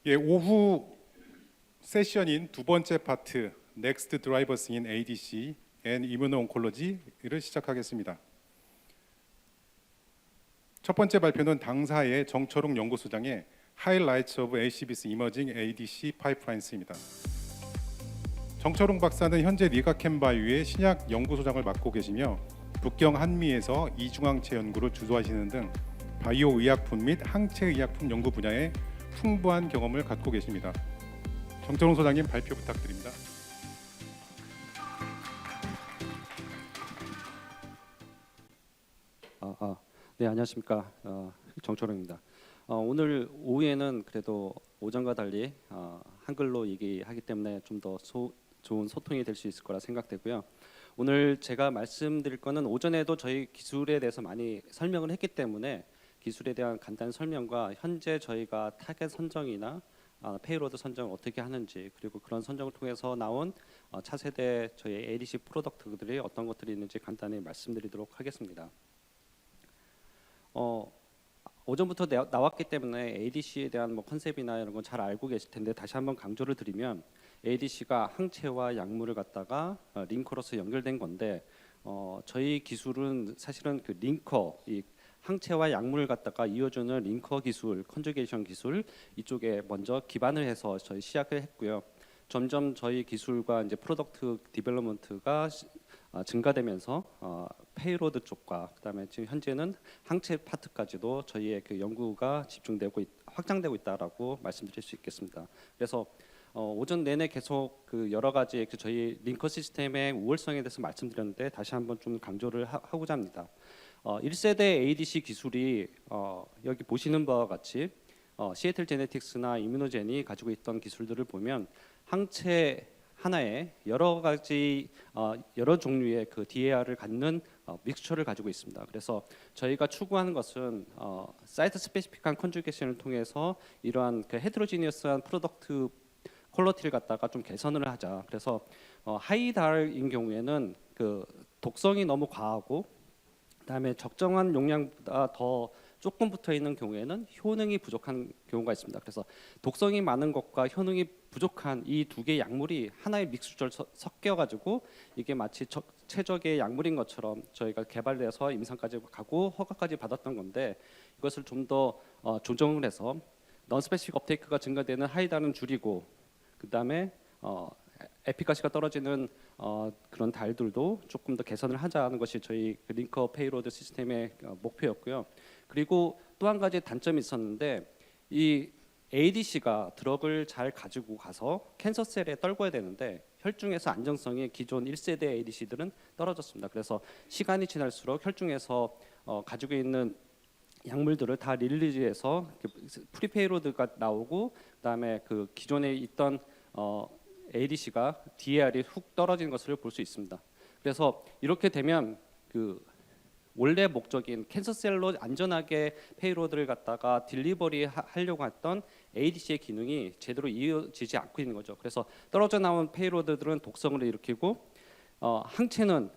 예, 오후 세션인 두 번째 파트 Next Drivers in ADC and Immuno-Oncology를 시작하겠습니다. 첫 번째 발표는 당사의 정철웅 연구소장의 Highlights of ACB's Emerging ADC Pipelines입니다. 정철웅 박사는 현재 리가캠바이오의 신약 연구소장을 맡고 계시며 북경 한미에서 이중항체 연구를 주도하시는 등 바이오 의약품 및 항체 의약품 연구 분야에 풍부한 경험을 갖고 계십니다. 정철웅 소장님 발표 부탁드립니다. 네, 안녕하십니까. 정철웅입니다. 오늘 오후에는 그래도 오전과 달리 한글로 얘기하기 때문에 좀 더 좋은 소통이 될 수 있을 거라 생각되고요. 오늘 제가 말씀드릴 거는 오전에도 저희 기술에 대해서 많이 설명을 했기 때문에 기술에 대한 간단한 설명과 현재 저희가 타겟 선정이나 페이로드 선정을 어떻게 하는지, 그리고 그런 선정을 통해서 나온 차세대 저희 ADC 프로덕트들이 어떤 것들이 있는지 간단히 말씀드리도록 하겠습니다. 오전부터 나왔기 때문에 ADC에 대한 컨셉이나 이런 건 잘 알고 계실 텐데 다시 한번 강조를 드리면 ADC가 항체와 약물을 갖다가 링커로서 연결된 건데 저희 기술은 사실은 그 링커, 이 항체와 약물을 갖다가 이어주는 링커 기술, 컨주게이션 기술 이쪽에 먼저 기반을 해서 저희 시작을 했고요. 점점 저희 기술과 이제 프로덕트 디벨롭먼트가 증가되면서 페이로드 쪽과 그다음에 지금 현재는 항체 파트까지도 저희의 그 연구가 집중되고 확장되고 있다라고 말씀드릴 수 있겠습니다. 그래서 오전 내내 계속 그 여러 가지 그 저희 링커 시스템의 우월성에 대해서 말씀드렸는데 다시 한번 좀 강조를 하고자 합니다. 1세대 ADC 기술이 여기 보시는 바와 같이 시애틀 제네틱스나 이뮤노젠이 가지고 있던 기술들을 보면 항체 하나에 여러 가지 여러 종류의 그 DAR을 갖는 믹스처를 가지고 있습니다. 그래서 저희가 추구하는 것은 사이트 스페시픽한 컨주게이션을 통해서 이러한 그 헤테로지니어스한 프로덕트 퀄리티를 갖다가 좀 개선을 하자. 그래서 하이달인 경우에는 그 독성이 너무 과하고 그다음에 적정한 용량보다 더 조금 붙어 있는 경우에는 효능이 부족한 경우가 있습니다. 그래서 독성이 많은 것과 효능이 부족한 이 두 개의 약물이 하나의 믹스처를 섞여 가지고 이게 마치 최적의 약물인 것처럼 저희가 개발돼서 임상까지 가고 허가까지 받았던 건데 이것을 좀 더 조정을 해서 넌스페시픽 업테이크가 증가되는 하이달은 줄이고 그다음에 에피카시가 떨어지는 그런 달들도 조금 더 개선을 하자는 것이 저희 그 링커 페이로드 시스템의 목표였고요. 그리고 또 한 가지 단점이 있었는데 이 ADC가 드럭을 잘 가지고 가서 캔서 셀에 떨궈야 되는데 혈중에서 안정성이 기존 1세대 ADC들은 떨어졌습니다. 그래서 시간이 지날수록 혈중에서 가지고 있는 약물들을 다 릴리즈해서 프리페이로드가 나오고 그다음에 그 기존에 있던 ADC가 DAR이 훅 떨어지는 것을 볼 수 있습니다. 그래서 이렇게 되면 그 원래 목적인 캔서셀로 안전하게 페이로드를 갖다가 딜리버리 하려고 했던 ADC의 기능이 제대로 이어지지 않고 있는 거죠. 그래서 떨어져 나온 페이로드들은 독성을 일으키고 항체는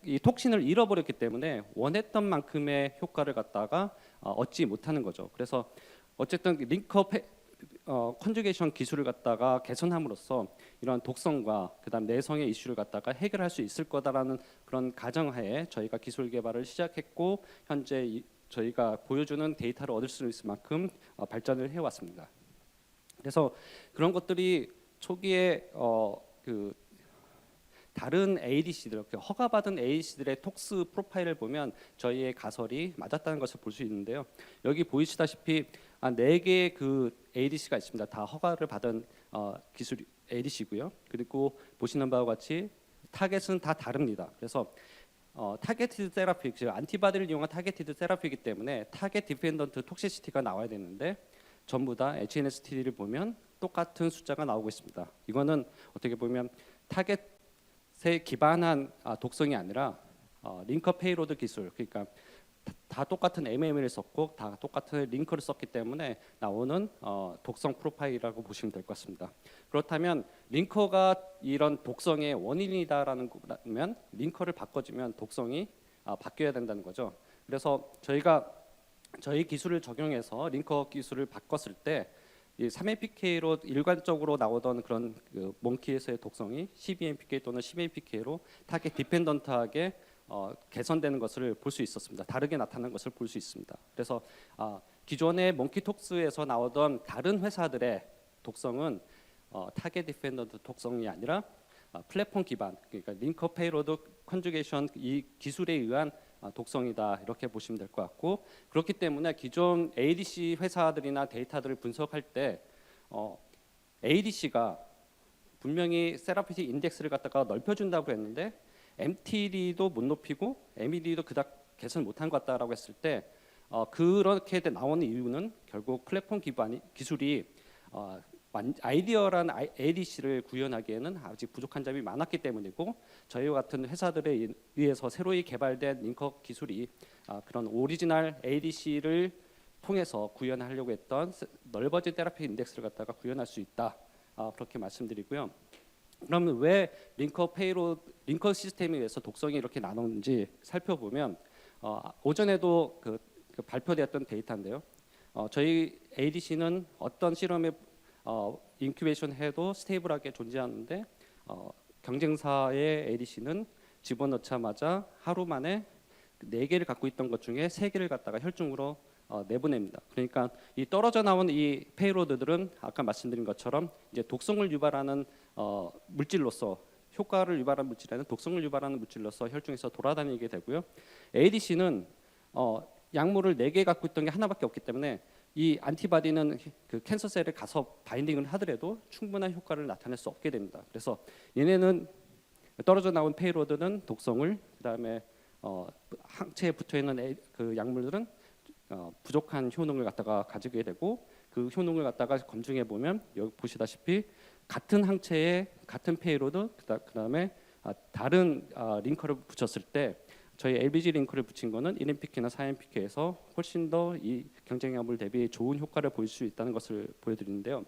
이 톡신을 잃어버렸기 때문에 원했던 만큼의 효과를 갖다가 얻지 못하는 거죠. 그래서 어쨌든 링커 컨주게이션 기술을 갖다가 개선함으로써 이러한 독성과 그다음 내성의 이슈를 갖다가 해결할 수 있을 거다라는 그런 가정하에 저희가 기술 개발을 시작했고 현재 저희가 보여주는 데이터를 얻을 수 있을 만큼 발전을 해왔습니다. 그래서 그런 것들이 초기에 그 다른 ADC들, 허가받은 ADC들의 톡스 프로파일을 보면 저희의 가설이 맞았다는 것을 볼 수 있는데요. 여기 보이시다시피 4개의 그 ADC가 있습니다. 다 허가를 받은 기술 ADC고요. 그리고 보시는 바와 같이 타겟은 다 다릅니다. 그래서 타겟티드 테라피, 즉 안티바디를 이용한 타겟티드 테라피이기 때문에 타겟 디펜던트 톡시시티가 나와야 되는데 전부 다 HNSTD를 보면 똑같은 숫자가 나오고 있습니다. 이거는 어떻게 보면 타겟에 기반한 독성이 아니라 링커 페이로드 기술, 그러니까 다 똑같은 MML을 썼고 다 똑같은 링커를 썼기 때문에 나오는 독성 프로파일이라고 보시면 될 것 같습니다. 그렇다면 링커가 이런 독성의 원인이다라는 거면 링커를 바꿔주면 독성이 바뀌어야 된다는 거죠. 그래서 저희가 저희 기술을 적용해서 링커 기술을 바꿨을 때 이 3APK로 일관적으로 나오던 그런 그 몽키에서의 독성이 12APK 또는 10APK로 타겟 디펜던트하게 개선되는 것을 볼 수 있었습니다. 다르게 나타나는 것을 볼 수 있습니다. 그래서 기존의 몽키톡스에서 나오던 다른 회사들의 독성은 타겟 디펜던트 독성이 아니라 플랫폼 기반, 그러니까 링커 페이로드 컨주게이션 이 기술에 의한 독성이다, 이렇게 보시면 될 것 같고, 그렇기 때문에 기존 ADC 회사들이나 데이터들을 분석할 때 ADC가 분명히 세라피틱 인덱스를 갖다가 넓혀준다고 했는데 MTD도 못 높이고 MED도 그닥 개선 못한 것 같다라고 했을 때 그렇게 나오는 이유는 결국 플랫폼 기반 기술이 아이디어란 ADC를 구현하기에는 아직 부족한 점이 많았기 때문이고, 저희와 같은 회사들에 의해서 새로이 개발된 링커 기술이 그런 오리지널 ADC를 통해서 구현하려고 했던 넓어진 테라피 인덱스를 갖다가 구현할 수 있다, 그렇게 말씀드리고요. 그러면 왜 링커 시스템에 의해서 독성이 이렇게 나누는지 살펴보면 오전에도 그 발표되었던 데이터인데요. 저희 ADC는 어떤 실험에 인큐베이션 해도 스테이블하게 존재하는데 경쟁사의 ADC는 집어넣자마자 하루 만에 4개를 갖고 있던 것 중에 3개를 갖다가 혈중으로 내보냅니다. 그러니까 이 떨어져 나온 이 페이로드들은 아까 말씀드린 것처럼 이제 독성을 유발하는 물질로서, 효과를 유발하는 물질에는 독성을 유발하는 물질로서 혈중에서 돌아다니게 되고요. ADC는 약물을 4개 갖고 있던 게 하나밖에 없기 때문에 이 안티바디는 그 캔서셀에 가서 바인딩을 하더라도 충분한 효과를 나타낼 수 없게 됩니다. 그래서 얘네는 떨어져 나온 페이로드는 독성을, 그다음에 항체에 붙어 있는 그 약물들은 부족한 효능을 갖다가 가지게 되고, 그 효능을 갖다가 검증해 보면 여기 보시다시피 같은 항체에 같은 페이로드 그다음에 다른 링커를 붙였을 때 저희 LBG 링크를 붙인 거는 1MPK나 4MPK에서 훨씬 더 이 경쟁약물 대비 좋은 효과를 보일 수 있다는 것을 보여드리는데요.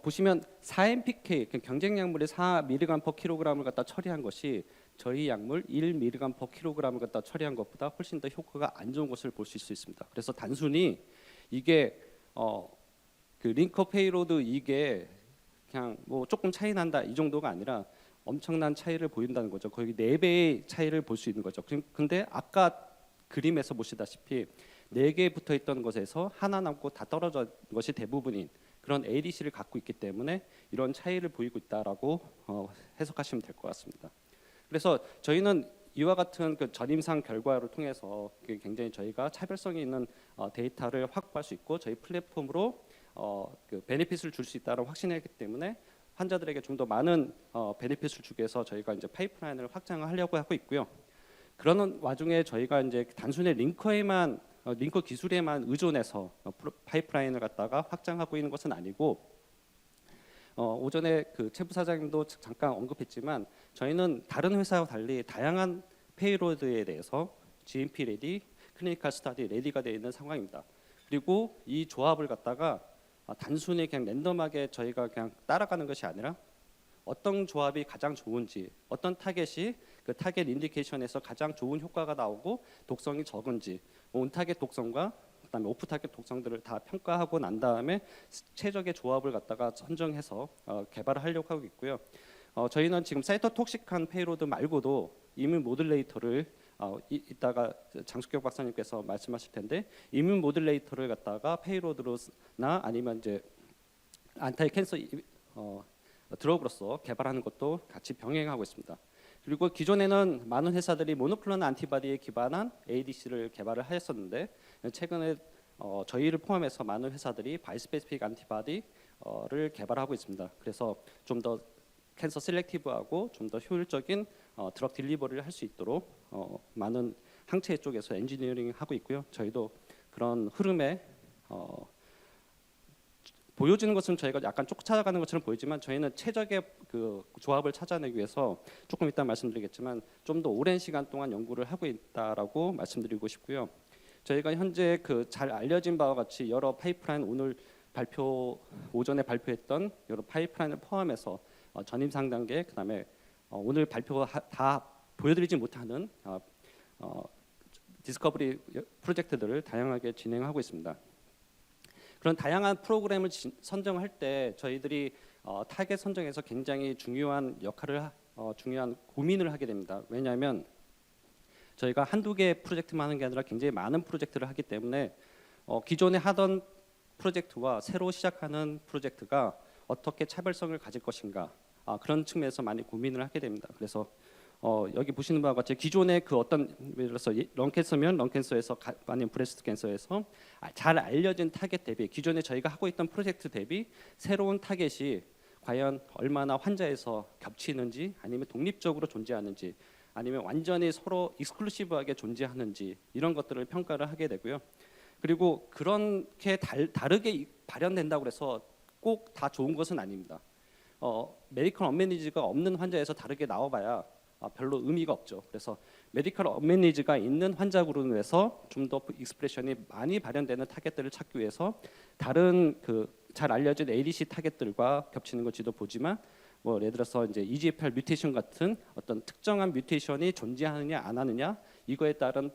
보시면 4MPK 경쟁약물의 4mg/kg을 갖다 처리한 것이 저희 약물 1mg/kg을 갖다 처리한 것보다 훨씬 더 효과가 안 좋은 것을 볼 수 있습니다. 그래서 단순히 이게 그 링커 페이로드 이게 그냥 뭐 조금 차이 난다 이 정도가 아니라 엄청난 차이를 보인다는 거죠. 거의 4배의 차이를 볼 수 있는 거죠. 근데 아까 그림에서 보시다시피 4개 붙어 있던 것에서 하나 남고 다 떨어진 것이 대부분인 그런 ADC를 갖고 있기 때문에 이런 차이를 보이고 있다라고 해석하시면 될 것 같습니다. 그래서 저희는 이와 같은 그 전임상 결과를 통해서 굉장히 저희가 차별성이 있는 데이터를 확보할 수 있고 저희 플랫폼으로 그 베네핏을 줄 수 있다고 확신했기 때문에 환자들에게 좀 더 많은 베네핏을 주기 위해서 저희가 이제 파이프라인을 확장하려고 하고 있고요. 그러는 와중에 저희가 이제 단순히 링커 기술에만 의존해서 파이프라인을 갖다가 확장하고 있는 것은 아니고, 오전에 그 최 부사장님도 잠깐 언급했지만 저희는 다른 회사와 달리 다양한 페이로드에 대해서 GMP 레디, 클리니컬 스터디 레디가 되어 있는 상황입니다. 그리고 이 조합을 갖다가 단순히 그냥 랜덤하게 저희가 그냥 따라가는 것이 아니라 어떤 조합이 가장 좋은지, 어떤 타겟이 그 타겟 인디케이션에서 가장 좋은 효과가 나오고 독성이 적은지, 온 타겟 독성과 그다음에 오프 타겟 독성들을 다 평가하고 난 다음에 최적의 조합을 갖다가 선정해서 개발을 하려고 하고 있고요. 저희는 지금 사이토톡식한 페이로드 말고도 이뮨 모듈레이터를 이따가 장숙경 박사님께서 말씀하실 텐데 이뮨 모듈레이터를 갖다가 페이로드로나 아니면 이제 안타이 캔서 드러그로서 개발하는 것도 같이 병행하고 있습니다. 그리고 기존에는 많은 회사들이 모노클로널 안티바디에 기반한 ADC를 개발을 하였었는데 최근에 저희를 포함해서 많은 회사들이 바이스페시픽 안티바디를 개발하고 있습니다. 그래서 좀 더 캔서 셀렉티브하고 좀 더 효율적인 드럭 딜리버리를 할 수 있도록 많은 항체 쪽에서 엔지니어링 하고 있고요. 저희도 그런 흐름에 보여지는 것은 저희가 약간 쫓아가는 것처럼 보이지만 저희는 최적의 그 조합을 찾아내기 위해서 조금 이따 말씀드리겠지만 좀 더 오랜 시간 동안 연구를 하고 있다라고 말씀드리고 싶고요. 저희가 현재 그 잘 알려진 바와 같이 여러 파이프라인 오전에 발표했던 여러 파이프라인을 포함해서 전임상 단계 그다음에 오늘 발표 다 보여드리지 못하는 디스커버리 프로젝트들을 다양하게 진행하고 있습니다. 그런 다양한 프로그램을 선정할 때 저희들이 타겟 선정에서 굉장히 중요한 중요한 고민을 하게 됩니다. 왜냐하면 저희가 한두 개 프로젝트만 하는 게 아니라 굉장히 많은 프로젝트를 하기 때문에 기존에 하던 프로젝트와 새로 시작하는 프로젝트가 어떻게 차별성을 가질 것인가 그런 측면에서 많이 고민을 하게 됩니다. 그래서 여기 보시는 바와 같이 기존의 그 어떤 예를 들어서 런캔서면 런캔서에서 아니면 브레스트 캔서에서 잘 알려진 타겟 대비 기존에 저희가 하고 있던 프로젝트 대비 새로운 타겟이 과연 얼마나 환자에서 겹치는지 아니면 독립적으로 존재하는지 아니면 완전히 서로 익스클루시브하게 존재하는지 이런 것들을 평가를 하게 되고요. 그리고 그렇게 다르게 발현된다고 해서 꼭 다 좋은 것은 아닙니다. 메디컬 언매니지가 없는 환자에서 다르게 나와봐야 별로 의미가 없죠. 그래서 메디컬 언매니지가 있는 환자 그룹에서 좀 더 익스프레션이 많이 발현되는 타겟들을 찾기 위해서 다른 그 잘 알려진 ADC 타겟들과 겹치는 것지도 보지만 뭐 예를 들어서 이제 EGFR 뮤테이션 같은 어떤 특정한 뮤테이션이 존재하느냐 안 하느냐 이거에 따른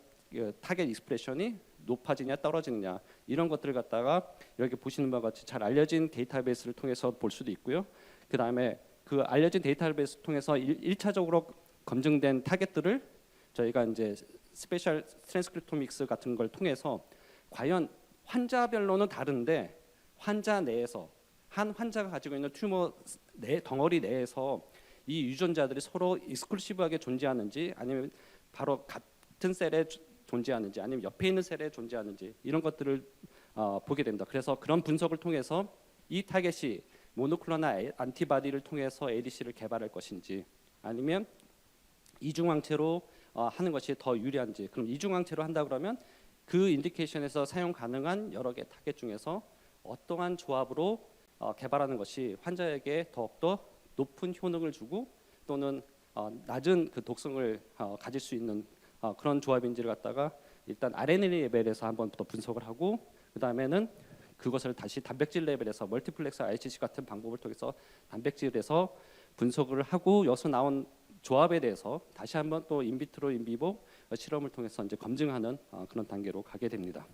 타겟 익스프레션이 높아지냐 떨어지느냐 이런 것들을 갖다가 이렇게 보시는 바와 같이 잘 알려진 데이터베이스를 통해서 볼 수도 있고요. 그 다음에 그 알려진 데이터베이스 통해서 1차적으로 검증된 타겟들을 저희가 이제 스페셜 트랜스크립토믹스 같은 걸 통해서 과연 환자별로는 다른데 환자 내에서 한 환자가 가지고 있는 튜머 덩어리 내에서 이 유전자들이 서로 익스클루시브하게 존재하는지 아니면 바로 같은 셀에 존재하는지 아니면 옆에 있는 셀에 존재하는지 이런 것들을 보게 됩니다. 그래서 그런 분석을 통해서 이 타겟이 모노클로널 안티바디를 통해서 ADC를 개발할 것인지 아니면 이중항체로 하는 것이 더 유리한지 그럼 이중항체로 한다 그러면 그 인디케이션에서 사용 가능한 여러 개 타겟 중에서 어떠한 조합으로 개발하는 것이 환자에게 더욱더 높은 효능을 주고 또는 낮은 그 독성을 가질 수 있는 그런 조합인지를 갖다가 일단 RNA 레벨에서 한번 더 분석을 하고 그 다음에는 그것을 다시 단백질 레벨에서 멀티플렉스 ICC 같은 방법을 통해서 단백질에서 분석을 하고 여기서 나온 조합에 대해서 다시 한번 또 인비트로 인비보 실험을 통해서 이제 검증하는 그런 단계로 가게 됩니다.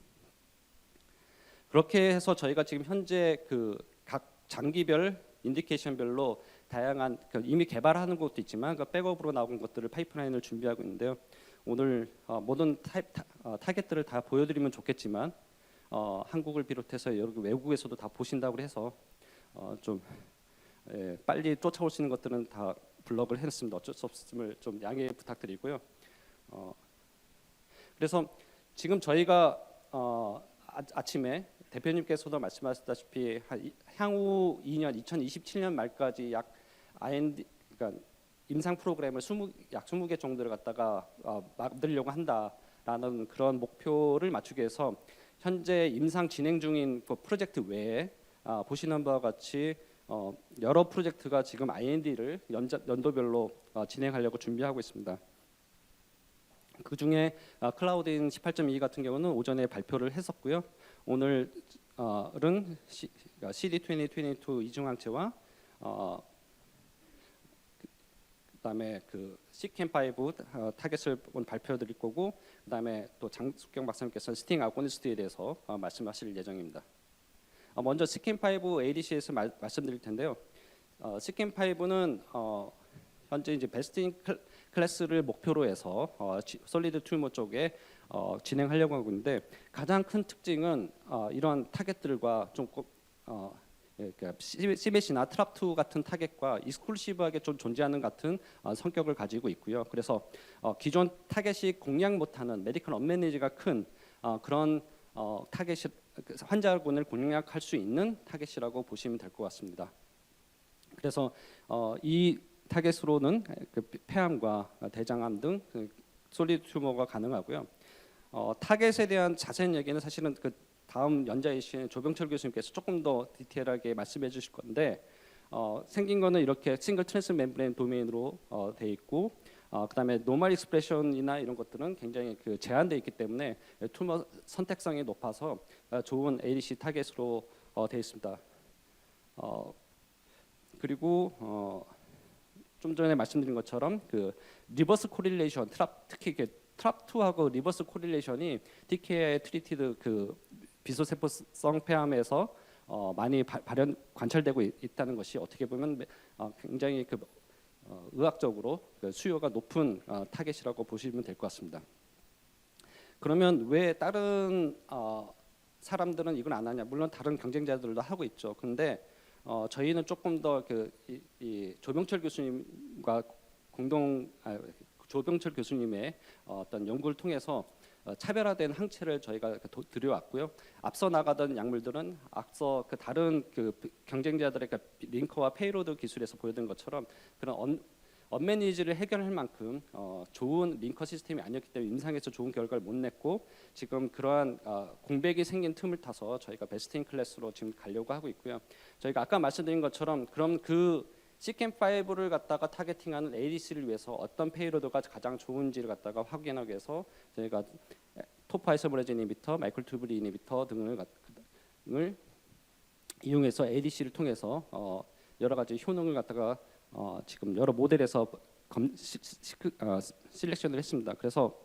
그렇게 해서 저희가 지금 현재 그 각 장기별 인디케이션별로 다양한 이미 개발하는 것도 있지만 그 백업으로 나온 것들을 파이프라인을 준비하고 있는데요. 오늘 모든 타겟들을 다 보여드리면 좋겠지만 한국을 비롯해서 여러 외국에서도 다 보신다고 해서 좀 빨리 쫓아올 수 있는 것들은 다 블럭을 해놨습니다. 어쩔 수 없음을 좀 양해 부탁드리고요. 그래서 지금 저희가 아침에 대표님께서도 말씀하셨다시피 향후 2년 2027년 말까지 약 IND 그러니까 임상 프로그램을 약 20개 정도를 갖다가 만들려고 한다라는 그런 목표를 맞추기 위해서 현재 임상 진행 중인 그 프로젝트 외에 보시는 바와 같이 여러 프로젝트가 지금 IND를 연도별로 진행하려고 준비하고 있습니다. 그 중에 클라우드인 18.2 같은 경우는 오전에 발표를 했었고요. 오늘은 CD2022 이중항체와 그다음에 그 CEACAM5 타겟을 발표드릴 거고 그다음에 또 장숙경 박사님께서 스팅 아고니스트에 대해서 말씀하실 예정입니다. 먼저 CEACAM5 ADC에서 말씀드릴 텐데요. CEACAM5는 현재 이제 베스트 인 클래스를 목표로 해서 솔리드 튜머 쪽에 진행하려고 하고 있는데 가장 큰 특징은 이러한 타겟들과 좀 그러니까 CBC나 트랍2 같은 타겟과 익스클루시브하게 좀 존재하는 같은 성격을 가지고 있고요. 그래서 기존 타겟이 공략 못하는 메디컬 언매니지가 큰 그런 타겟이 환자군을 공략할 수 있는 타겟이라고 보시면 될 것 같습니다. 그래서 이 타겟으로는 그 폐암과 대장암 등 그 솔리드 튜머가 가능하고요. 타겟에 대한 자세한 얘기는 사실은 그 다음 연자이신 조병철 교수님께서 조금 더 디테일하게 말씀해 주실 건데 생긴 거는 이렇게 싱글 트랜스 멤브레인 도메인으로 돼 있고 그다음에 노멀 익스프레션이나 이런 것들은 굉장히 그 제한돼 있기 때문에 튜머 선택성이 높아서 좋은 ADC 타겟으로 돼 있습니다. 그리고 좀 전에 말씀드린 것처럼 그 리버스 코릴레이션 특히 트랍2하고 리버스 코릴레이션이 TKI 트리티드 그 비소세포성 폐암에서 많이 관찰되고 있다는 것이 어떻게 보면 굉장히 의학적으로 수요가 높은 타겟이라고 보시면 될 것 같습니다. 그러면 왜 다른 사람들은 이걸 안 하냐? 물론 다른 경쟁자들도 하고 있죠. 근데 저희는 조금 더 이 조병철 교수님과 조병철 교수님의 어떤 연구를 통해서 차별화된 항체를 저희가 들여왔고요. 앞서 나가던 약물들은 앞서 다른 경쟁자들의 링커와 페이로드 기술에서 보여준 것처럼 그런 언매니지를 해결할 만큼 좋은 링커 시스템이 아니었기 때문에 임상에서 좋은 결과를 못 냈고 지금 그러한 공백이 생긴 틈을 타서 저희가 베스트 인 클래스로 지금 가려고 하고 있고요. 저희가 아까 말씀드린 것처럼 그럼 CEACAM5를 갖다가 타겟팅하는 ADC를 위해서 어떤 페이로드가 가장 좋은지를 갖다가 확인하기 위해서 저희가 토포아이소메라즈 이니비터, 마이크로튜뷸 이니비터 등을 이용해서 ADC를 통해서 여러 가지 효능을 갖다가 지금 여러 모델에서 실렉션을 했습니다. 그래서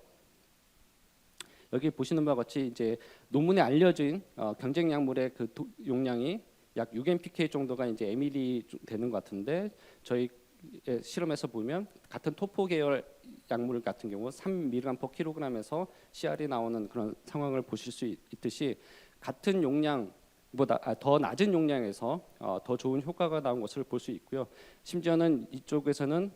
여기 보시는 바와 같이 이제 논문에 알려진 경쟁 약물의 용량이 약 6mPK 정도가 이제 ml 되는 것 같은데 저희 실험에서 보면 같은 토포 계열 약물 같은 경우 3mg/kg에서 CR이 나오는 그런 상황을 보실 수 있듯이 같은 용량보다 더 낮은 용량에서 더 좋은 효과가 나온 것을 볼 수 있고요. 심지어는 이쪽에서는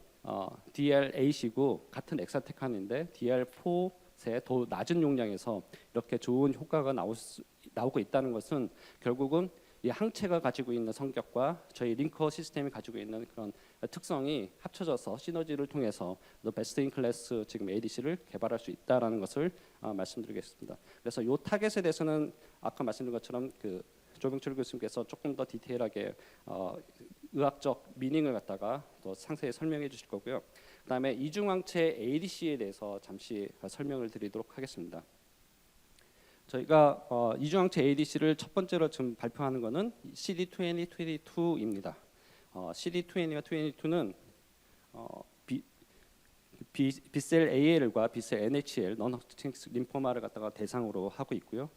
DL8이고 같은 엑사테칸인데 DL4의 더 낮은 용량에서 이렇게 좋은 효과가 나오고 있다는 것은 결국은 이 항체가 가지고 있는 성격과 저희 링커 시스템이 가지고 있는 그런 특성이 합쳐져서 시너지를 통해서 베스트 인 클래스 지금 ADC를 개발할 수 있다라는 것을 말씀드리겠습니다. 그래서 이 타겟에 대해서는 아까 말씀드린 것처럼 조병철 교수님께서 조금 더 디테일하게 의학적 미닝을 갖다가 더 상세히 설명해 주실 거고요. 그다음에 이중항체 ADC에 대해서 잠시 설명을 드리도록 하겠습니다. 저희가 이중항체 ADC를 첫 번째로 지금 발표하는 것은 CD2022입니다. CD20와 22는 B셀 AL과 B셀 NHL non-Hodgkin's 림포마를 갖다가 대상으로 하고 있고요.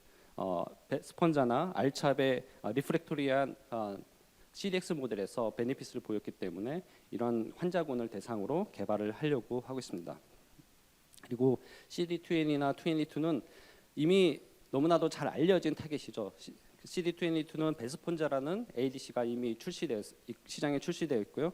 스펀자나 알찹의 리프렉토리한 CDX 모델에서 베네핏을 보였기 때문에 이런 환자군을 대상으로 개발을 하려고 하고 있습니다. 그리고 CD20나 22는 이미 너무나도 잘 알려진 타겟이죠. CD22는 베스폰자라는 ADC가 이미 시장에 출시되어 있고요.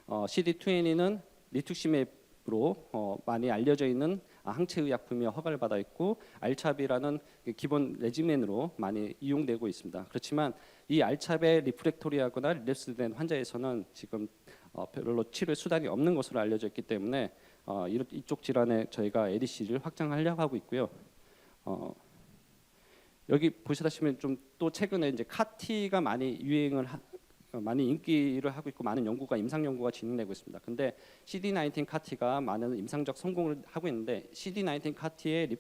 CD20는 리투시맵으로 많이 알려져 있는 항체 의약품이 허가를 받아 있고 알찹이라는 기본 레지멘으로 많이 이용되고 있습니다. 그렇지만 이 알찹의 리프렉토리하거나 릴랩스된 환자에서는 지금 별로 치료 수단이 없는 것으로 알려져 있기 때문에 이쪽 질환에 저희가 ADC를 확장하려고 하고 있고요. 여기 보시다시피 좀 또 최근에 이제 카티가 많이 많이 인기를 하고 있고 많은 임상 연구가 진행되고 있습니다. 근데 CD19 카티가 많은 임상적 성공을 하고 있는데 CD19 카티의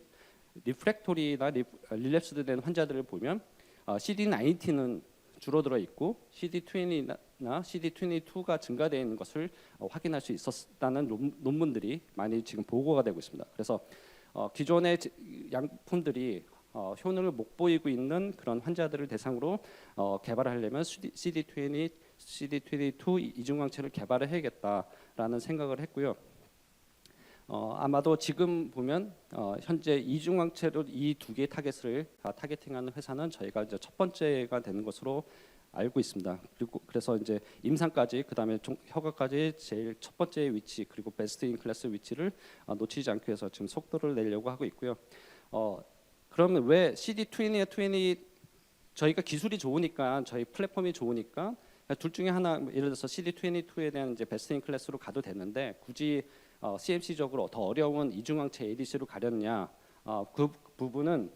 리프렉토리나 릴랩스된 환자들을 보면 CD19는 줄어들어 있고 CD20나 CD22가 증가되어 있는 것을 확인할 수 있었다는 논문들이 많이 지금 보고가 되고 있습니다. 그래서 기존의 약품들이 효능을 못 보이고 있는 그런 환자들을 대상으로 개발하려면 CD20, CD22 이중항체를 개발을 해야겠다라는 생각을 했고요. 아마도 지금 보면 현재 이중항체로 이 두 개의 타겟을 타겟팅하는 회사는 저희가 이제 첫 번째가 되는 것으로 알고 있습니다. 그래서 이제 임상까지 그다음에 허가까지 제일 첫 번째 위치 그리고 베스트 인 클래스 위치를 놓치지 않기 위해서 지금 속도를 내려고 하고 있고요. 그러면 왜 CD20와 20 저희가 기술이 좋으니까 저희 플랫폼이 좋으니까 둘 중에 하나 예를 들어서 CD22에 대한 이제 베스트 인 클래스로 가도 되는데 굳이 CMC적으로 더 어려운 이중항체 ADC로 가렸냐? 그 부분은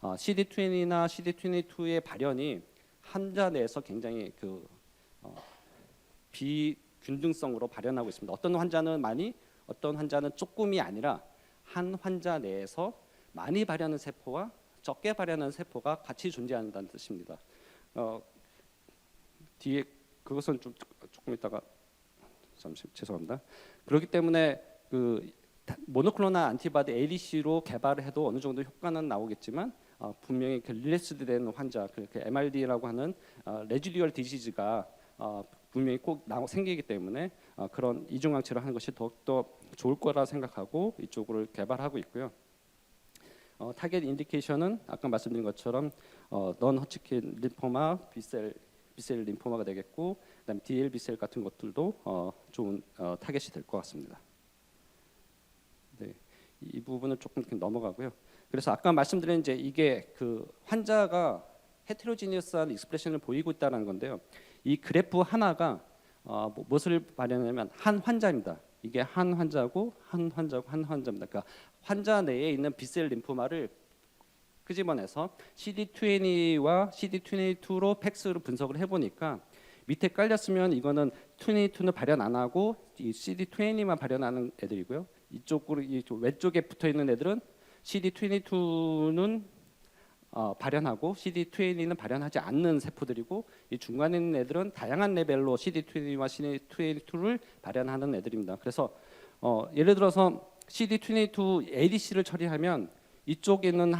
CD20나 CD22의 발현이 환자 내에서 굉장히 비균등성으로 발현하고 있습니다. 어떤 환자는 많이, 어떤 환자는 조금이 아니라 한 환자 내에서 많이 발현하는 세포와 적게 발현하는 세포가 같이 존재한다는 뜻입니다. 뒤에 그것은 조금 이따가 잠시 죄송합니다. 그렇기 때문에 모노클로널 안티바디 ADC로 개발을 해도 어느 정도 효과는 나오겠지만 분명히 그 릴랩스된 환자, 그렇게 MRD라고 하는 레지듀얼 디지즈가 분명히 꼭 생기기 때문에 그런 이중항체를 하는 것이 더욱더 좋을 거라 생각하고 이쪽으로 개발하고 있고요. 타겟 인디케이션은 아까 말씀드린 것처럼 넌 허치킨 림포마, B셀 림포마가 되겠고, 그다음에 DLB셀 같은 것들도 좋은 타겟이 될 것 같습니다. 네, 이 부분은 조금 이렇게 넘어가고요. 그래서 아까 말씀드린 이제 이게 그 환자가 헤테로지니어스한 익스프레션을 보이고 있다는 건데요. 이 그래프 하나가 무엇을 말하냐면 한 환자입니다. 이게 한 환자고 한 환자고 한 환자입니다. 그러니까 환자 내에 있는 B셀 림포마를 끄집어내서 CD20와 CD22로 팩스로 분석을 해보니까 밑에 깔렸으면 이거는 22는 발현 안 하고 이 CD20만 발현하는 애들이고요. 이쪽으로 이쪽 왼쪽에 붙어 있는 애들은 CD22는 발현하고 CD20는 발현하지 않는 세포들이고, 이 중간에 있는 애들은 다양한 레벨로 CD20와 CD22를 발현하는 애들입니다. 그래서 예를 들어서 CD22 ADC를 처리하면 이쪽에 있는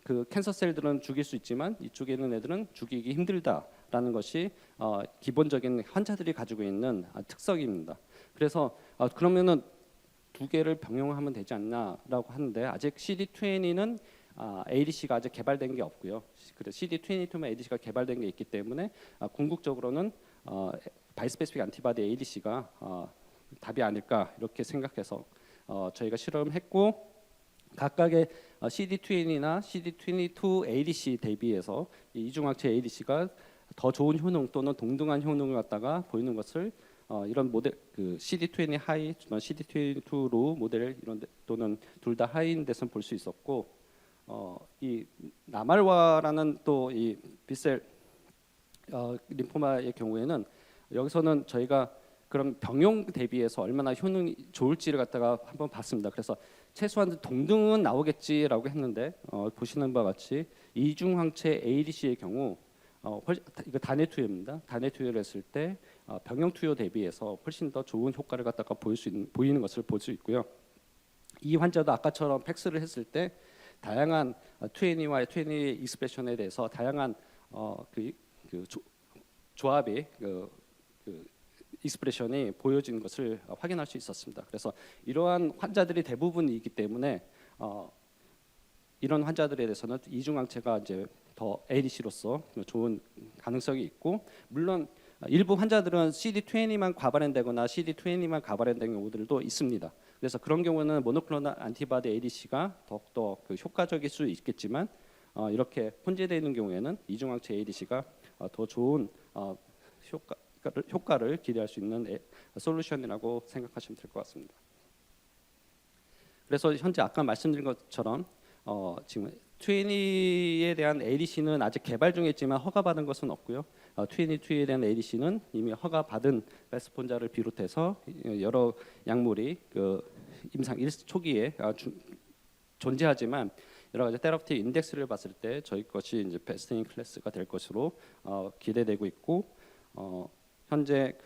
그 캔서 셀들은 죽일 수 있지만 이쪽에 있는 애들은 죽이기 힘들다라는 것이 기본적인 환자들이 가지고 있는 특성입니다. 그래서 그러면은 두 개를 병용하면 되지 않나라고 하는데, 아직 CD20는 ADC가 아직 개발된 게 없고요. 그래서 CD22만 ADC가 개발된 게 있기 때문에 궁극적으로는 바이스페시픽 안티바디 ADC가 답이 아닐까 이렇게 생각해서 저희가 실험했고, 각각의 CD20이나 CD22 ADC 대비해서 이 이중항체 ADC가 더 좋은 효능 또는 동등한 효능을 갖다가 보이는 것을 이런 모델 그 CD20 하이, CD22 로우 모델 이런 데, 또는 둘 다 하이인 데서 볼 수 있었고, 이 나말와라는 또 이 B셀 림포마의 경우에는 여기서는 저희가 그런 병용 대비해서 얼마나 효능이 좋을지를 갖다가 한번 봤습니다. 그래서 최소한 동등은 나오겠지라고 했는데 보시는 바와 같이 이중항체 ADC의 경우 이거 단해 투여입니다. 단해 투여를 했을 때 병용 투여 대비해서 훨씬 더 좋은 효과를 갖다가 보이는 것을 볼 수 있고요. 이 환자도 아까처럼 팩스를 했을 때 다양한 20와 20 익스프레션에 대해서 다양한 조합이 익스프레션이 보여지는 것을 확인할 수 있었습니다. 그래서 이러한 환자들이 대부분이기 때문에 이런 환자들에 대해서는 이중항체가 이제 더 ADC로서 좋은 가능성이 있고, 물론 일부 환자들은 CD20만 과발현되거나 CD20만 과발현된 경우들도 있습니다. 그래서 그런 경우는 모노클로널 안티바디 ADC가 더욱더 효과적일 수 있겠지만 이렇게 혼재되어 있는 경우에는 이중항체 ADC가 더 좋은 효과를 기대할 수 있는 솔루션이라고 생각하시면 될 것 같습니다. 그래서 현재 아까 말씀드린 것처럼 지금 20에 대한 ADC는 아직 개발 중에 있지만 허가받은 것은 없고요. 22에 대한 ADC는 이미 허가받은 베스폰자를 비롯해서 여러 약물이 임상 초기에 존재하지만 여러 가지 테라피틱 인덱스를 봤을 때 저희 것이 이제 베스트 인 클래스가 될 것으로 기대되고 있고, 현재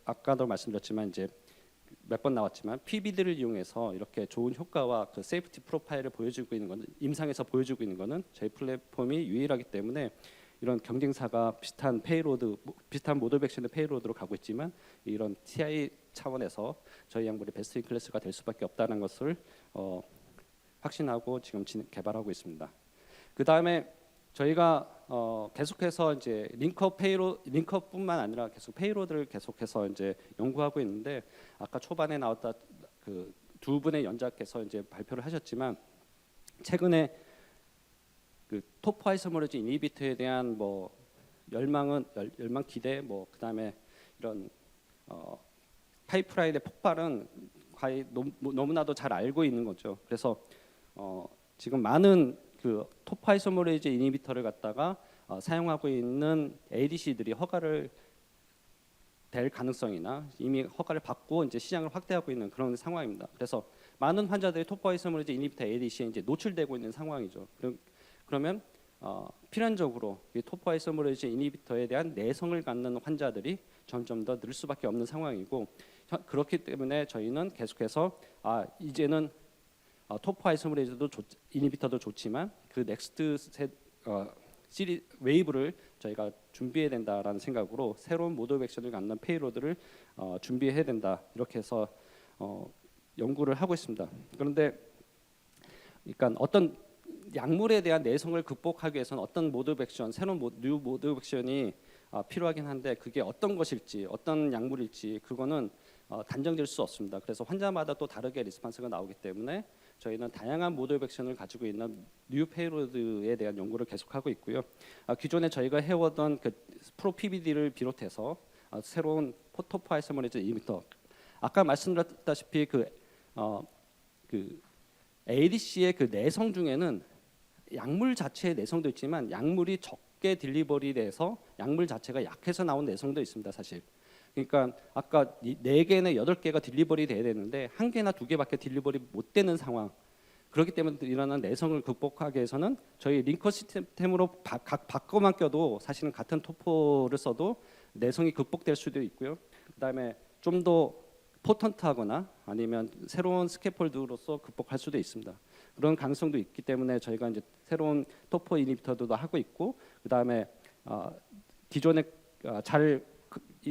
아까도 말씀드렸지만 이제 몇 번 나왔지만 PBD를 이용해서 이렇게 좋은 효과와 그 세이프티 프로파일을 보여주고 있는 것은, 임상에서 보여주고 있는 것은 저희 플랫폼이 유일하기 때문에 이런 경쟁사가 비슷한 모드 백신의 페이로드로 가고 있지만 이런 TI 차원에서 저희 약물이 베스트 인 클래스가 될 수밖에 없다는 것을 확신하고 지금 개발하고 있습니다. 그 다음에 저희가 계속해서 이제 링커뿐만 아니라 계속 페이로드를 계속해서 이제 연구하고 있는데, 아까 초반에 나왔다 그 두 분의 연자께서 이제 발표를 하셨지만 최근에 그 토포아이소머레이즈 이니비터에 대한 열망 기대 그다음에 이런 파이프라인의 폭발은 거의 너무나도 잘 알고 있는 거죠. 그래서 지금 많은 그 토포아이소머레이즈 이니비터를 갖다가 사용하고 있는 ADC들이 허가를 될 가능성이나 이미 허가를 받고 이제 시장을 확대하고 있는 그런 상황입니다. 그래서 많은 환자들이 토포아이소머레이즈 이니비터 ADC에 이제 노출되고 있는 상황이죠. 그러면 필연적으로 이 토포아이소머레이즈 이니비터에 대한 내성을 갖는 환자들이 점점 더 늘 수밖에 없는 상황이고, 그렇기 때문에 저희는 계속해서 이제는 토포 아이소메레이즈도 이니비터도 좋지만 그 넥스트 시리 웨이브를 저희가 준비해야 된다라는 생각으로 새로운 모드 오브 액션을 갖는 페이로드를 준비해야 된다 이렇게 해서 연구를 하고 있습니다. 그런데 그러니까 어떤 약물에 대한 내성을 극복하기 위해서는 어떤 모드 오브 액션, 새로운 뉴 모드 오브 액션이 필요하긴 한데 그게 어떤 것일지, 어떤 약물일지 그거는 단정될 수 없습니다. 그래서 환자마다 또 다르게 리스판스가 나오기 때문에 저희는 다양한 모드 오브 액션을 가지고 있는 뉴 페이로드에 대한 연구를 계속하고 있고요. 기존에 저희가 해오던 그 프로 PBD를 비롯해서 새로운 토포 아이소메레이즈 이미터, 아까 말씀드렸다시피 그 ADC의 그 내성 중에는 약물 자체의 내성도 있지만 약물이 적게 딜리버리돼서 약물 자체가 약해서 나온 내성도 있습니다. 사실. 그러니까 아까 4개나 8개가 딜리버리 돼야 되는데 1개나 2개밖에 딜리버리 못 되는 상황. 그렇기 때문에 일어난 내성을 극복하기 위해서는 저희 링커 시스템으로 각 바꿔만 껴도 사실은 같은 토포를 써도 내성이 극복될 수도 있고요. 그다음에 좀 더 포턴트하거나 아니면 새로운 스캐폴드로서 극복할 수도 있습니다. 그런 가능성도 있기 때문에 저희가 이제 새로운 토포 이니비터도 하고 있고 그다음에 기존에 잘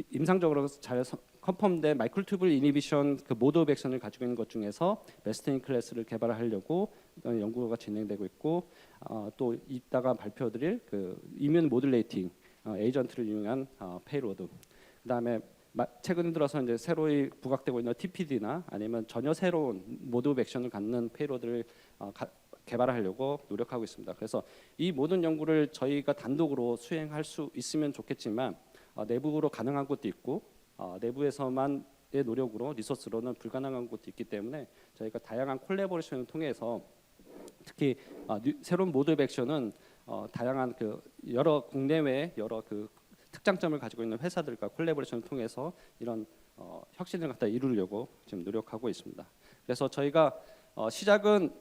임상적으로 잘 컨펌된 마이크로튜블 이니비션 그 모드 오브 액션을 가지고 있는 것 중에서 베스트 인 클래스를 개발하려고 연구가 진행되고 있고 또 이따가 발표드릴 그 이뮨 모듈레이팅 에이전트를 이용한 페이로드, 그다음에 최근 들어서 이제 새로이 부각되고 있는 TPD나 아니면 전혀 새로운 모드 오브 액션을 갖는 페이로드를 개발하려고 노력하고 있습니다. 그래서 이 모든 연구를 저희가 단독으로 수행할 수 있으면 좋겠지만 내부로 가능한 것도 있고 내부에서만의 노력으로 리소스로는 불가능한 것도 있기 때문에 저희가 다양한 콜래보레이션을 통해서 특히 새로운 모드 오브 액션은 다양한 그 여러 국내외 여러 그 특장점을 가지고 있는 회사들과 콜래보레이션을 통해서 이런 혁신을 갖다 이루려고 지금 노력하고 있습니다. 그래서 저희가 시작은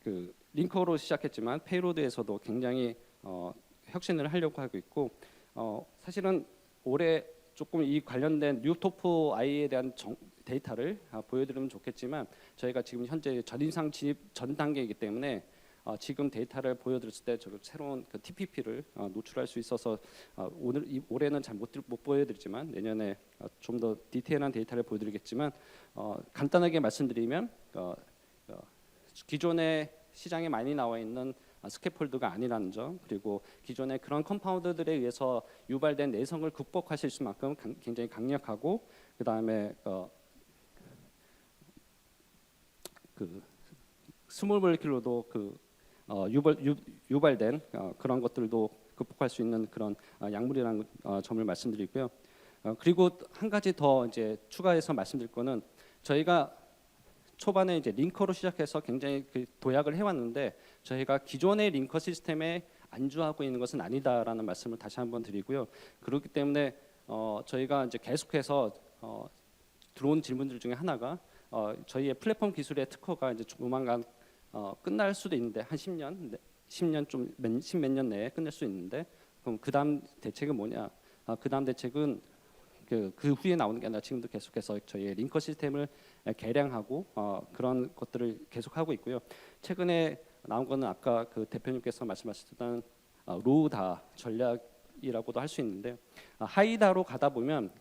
그 링커로 시작했지만 페이로드에서도 굉장히 혁신을 하려고 하고 있고 사실은 올해 조금 이 관련된 뉴토포 I에 대한 데이터를 보여드리면 좋겠지만 저희가 지금 현재 전임상 진입 전 단계이기 때문에 지금 데이터를 보여드렸을 때 새로운 그 TPP를 노출할 수 있어서 올해는 잘 못 보여드리지만 내년에 좀 더 디테일한 데이터를 보여드리겠지만 간단하게 말씀드리면 기존의 시장에 많이 나와 있는 스캐폴드가 아니라는 점, 그리고 기존의 그런 컴파운드들에 의해서 유발된 내성을 극복하실 수만큼 굉장히 강력하고 그다음에 그 스몰 몰레큘로도 유발된 그런 것들도 극복할 수 있는 그런 약물이라는 점을 말씀드리고요. 그리고 한 가지 더 이제 추가해서 말씀드릴 거는 저희가 초반에 이제 링커로 시작해서 굉장히 그 도약을 해왔는데 저희가 기존의 링커 시스템에 안주하고 있는 것은 아니다라는 말씀을 다시 한번 드리고요. 그렇기 때문에 저희가 이제 계속해서 들어온 질문들 중에 하나가 저희의 플랫폼 기술의 특허가 이제 조만간 끝날 수도 있는데 한 10년 좀 십몇 년 내에 끝낼 수 있는데 그럼 그 다음 대책은 뭐냐? 그 다음 대책은 그 후에 나오는 게 아니라 지금도 계속해서 저희의 링커 시스템을 개량하고 그런 것들을 계속하고 있고요. 최근에 나온 거는 아까 그 대표님께서 말씀하셨던 로우다 전략이라고도 할 수 있는데 하이다로 가다 보면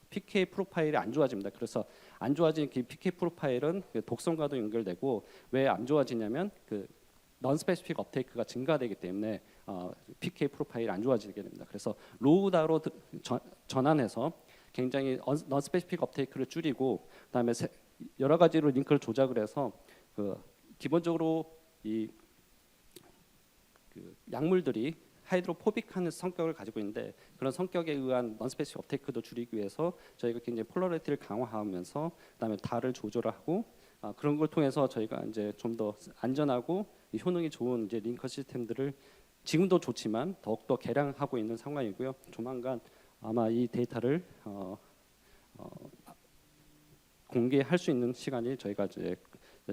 PK 프로파일이 안 좋아집니다. 그래서 안 좋아진 그 PK 프로파일은 그 독성과도 연결되고 왜 안 좋아지냐면 그 non specific uptake가 증가되기 때문에 PK 프로파일이 안 좋아지게 됩니다. 그래서 로우다로 전환해서 굉장히 non specific uptake를 줄이고 그다음에 여러 가지로 링크를 조작을 해서 그 기본적으로 이 그 약물들이 하이드로포빅한 성격을 가지고 있는데 그런 성격에 의한 non-specific uptake도 줄이기 위해서 저희가 굉장히 폴러리티를 강화하면서 그다음에 달을 조절하고 그런 걸 통해서 저희가 이제 좀 더 안전하고 효능이 좋은 이제 링커 시스템들을 지금도 좋지만 더욱더 개량하고 있는 상황이고요. 조만간 아마 이 데이터를 공개할 수 있는 시간이 저희가 이제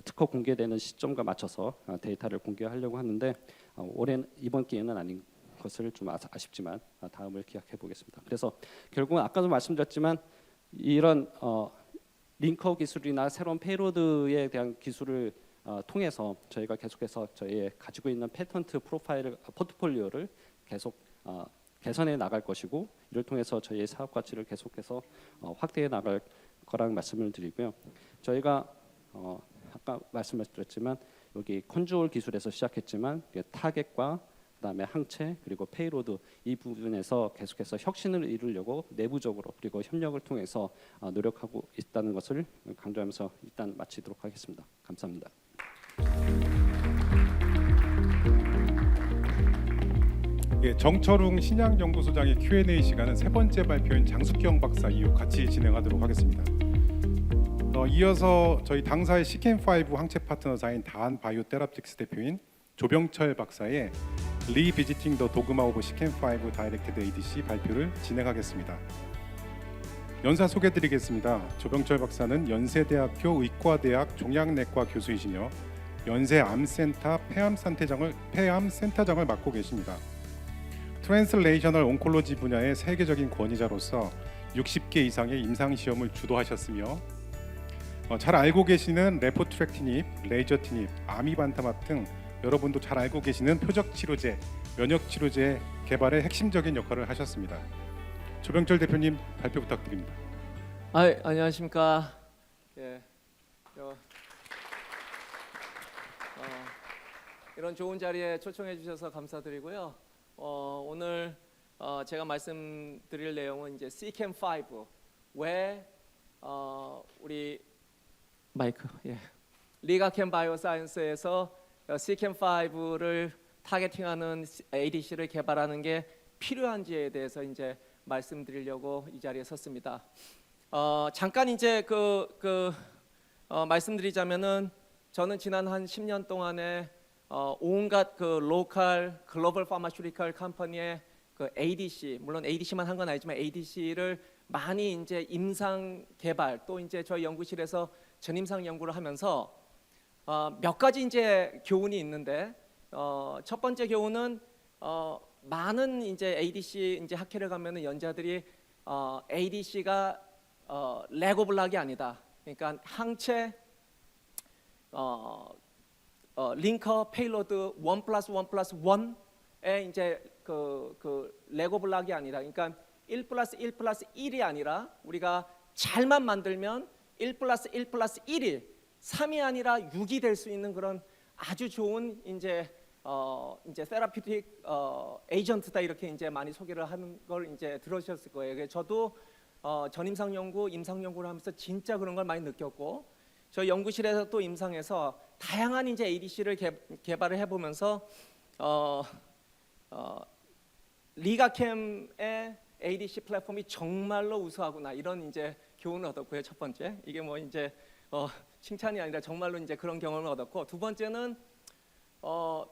특허 공개되는 시점과 맞춰서 데이터를 공개하려고 하는데 올해는 이번 기회는 아닌 것을 좀 아쉽지만 다음을 기약해 보겠습니다. 그래서 결국은 아까도 말씀드렸지만 이런 링커 기술이나 새로운 페이로드에 대한 기술을 통해서 저희가 계속해서 저희의 가지고 있는 패턴트 프로파일을 포트폴리오를 계속 개선해 나갈 것이고 이를 통해서 저희의 사업 가치를 계속해서 확대해 나갈 거라는 말씀을 드리고요. 저희가 아까 말씀드렸지만 여기 컨트롤 기술에서 시작했지만 타겟과 그다음에 항체 그리고 페이로드 이 부분에서 계속해서 혁신을 이루려고 내부적으로 그리고 협력을 통해서 노력하고 있다는 것을 강조하면서 일단 마치도록 하겠습니다. 감사합니다. 예, 정철웅 신약연구소장의 Q&A 시간은 세 번째 발표인 장숙경 박사 이후 같이 진행하도록 하겠습니다. 이어서 저희 당사의 시켄5 항체 파트너사인 다한 바이오 테라픽스 대표인 조병철 박사의 리비지팅 더 도그마 오브 시켄5 다이렉티드 ADC 발표를 진행하겠습니다. 연사 소개드리겠습니다. 조병철 박사는 연세대학교 의과대학 종양내과 교수이시며 연세암센터 폐암센터장을 맡고 계십니다. 트랜슬레이셔널 온콜로지 분야의 세계적인 권위자로서 60개 이상의 임상시험을 주도하셨으며 잘 알고 계시는 레포트랙티닙, 레이저티닙, 아미반타맙 등 여러분도 잘 알고 계시는 표적치료제, 면역치료제 개발에 핵심적인 역할을 하셨습니다. 조병철 대표님 발표 부탁드립니다. 안녕하십니까. 예, 이런 좋은 자리에 초청해 주셔서 감사드리고요. 오늘 제가 말씀드릴 내용은 이제 CEACAM5 왜 우리 마이크 리가캠 바이오사이언스에서 CEACAM5를 타겟팅하는 ADC를 개발하는 게 필요한지에 대해서 이제 말씀드리려고 이 자리에 섰습니다. 잠깐 이제 말씀드리자면은 저는 지난 한 10년 동안에 온갖 로컬 글로벌 파마슈티컬 컴퍼니의 ADC, 물론 ADC만 한 건 아니지만 ADC를 많이 이제 임상 개발 또 이제 저희 연구실에서 전임상 연구를 하면서 몇 가지 이제 교훈이 있는데 첫 번째 교훈은 많은 이제 ADC 이제 학회를 가면은 연자들이 ADC가 레고블락이 아니다. 그러니까 항체 링커 페일로드 1+1+1의 이제 레고블락이 아니라 그러니까 1+1+1이 아니라 우리가 잘만 만들면 1+1+1이 3이 아니라 6이 될 수 있는 그런 아주 좋은 이제 세라피틱 에이전트다 이렇게 이제 많이 소개를 하는 걸 이제 들으셨을 거예요. 저도 전임상 연구, 임상 연구를 하면서 진짜 그런 걸 많이 느꼈고 저희 연구실에서 또 임상에서 다양한 이제 ADC를 개발을 해보면서 리가캠의 ADC 플랫폼이 정말로 우수하구나 이런 이제 교훈을 얻었고요. 첫 번째 이게 뭐 이제 칭찬이 아니라 정말로 이제 그런 경험을 얻었고 두 번째는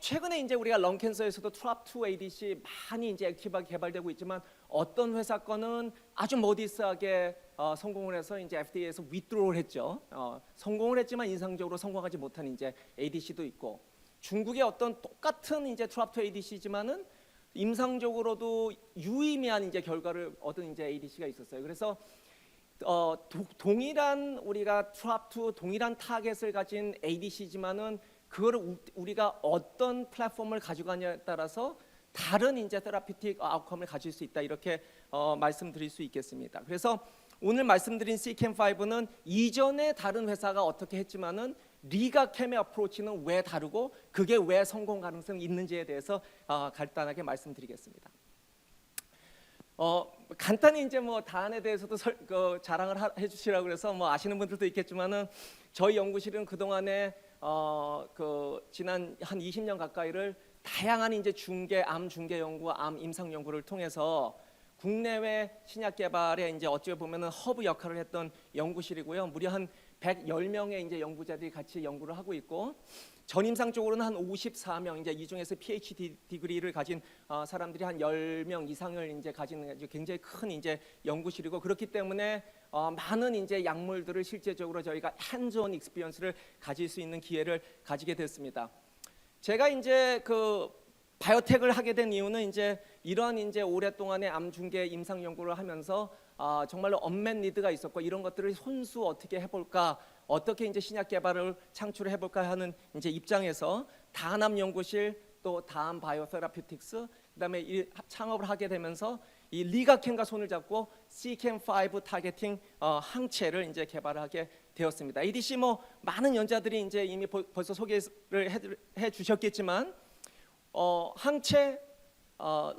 최근에 이제 우리가 런 캔서에서도 트랍2 ADC 많이 이제 액티브하게 개발되고 있지만 어떤 회사 거는 아주 머디스하게 성공을 해서 이제 FDA에서 위드로를 했죠. 성공을 했지만 인상적으로 성공하지 못한 이제 ADC도 있고 중국의 어떤 똑같은 이제 트랍2 ADC지만은 임상적으로도 유의미한 이제 결과를 얻은 이제 ADC가 있었어요. 그래서 동일한 우리가 트랍2 동일한 타겟을 가진 ADC지만은 그거를 우리가 어떤 플랫폼을 가져가냐에 따라서 다른 이제 테라피틱 아웃컴을 가질 수 있다 이렇게 말씀드릴 수 있겠습니다. 그래서 오늘 말씀드린 CEACAM5는 이전에 다른 회사가 어떻게 했지만은 리가캠의 어프로치는 왜 다르고 그게 왜 성공 가능성이 있는지에 대해서 간단하게 말씀드리겠습니다. 간단히 이제 뭐 다한에 대해서도 자랑을 해주시라고 그래서 뭐 아시는 분들도 있겠지만은 저희 연구실은 그 동안에 지난 한 20년 가까이를 다양한 이제 암 중계 연구, 암 임상 연구를 통해서 국내외 신약 개발에 이제 어찌 보면은 허브 역할을 했던 연구실이고요. 무려 한 110명의 이제 연구자들이 같이 연구를 하고 있고 전임상 쪽으로는 한 54명 이제 이 중에서 PhD 디그리를 가진 사람들이 한 10명 이상을 이제 가진 굉장히 큰 이제 연구실이고 그렇기 때문에 많은 이제 약물들을 실제적으로 저희가 핸즈온 익스피리언스를 가질 수 있는 기회를 가지게 됐습니다. 제가 이제 바이오텍을 하게 된 이유는 이제 이러한 이제 오랫동안의 암 중계 임상 연구를 하면서 정말로 언맷 니드가 있었고 이런 것들을 손수 어떻게 해볼까, 어떻게 이제 신약 개발을 창출을 해볼까 하는 이제 입장에서 다암 연구실 또 다암 바이오테라피틱스 그다음에 이 창업을 하게 되면서 이 리가켄과 손을 잡고 CEACAM5 타겟팅 항체를 이제 개발하게 되었습니다. ADC 뭐 많은 연자들이 이제 이미 벌써 소개를 해 주셨겠지만 항체,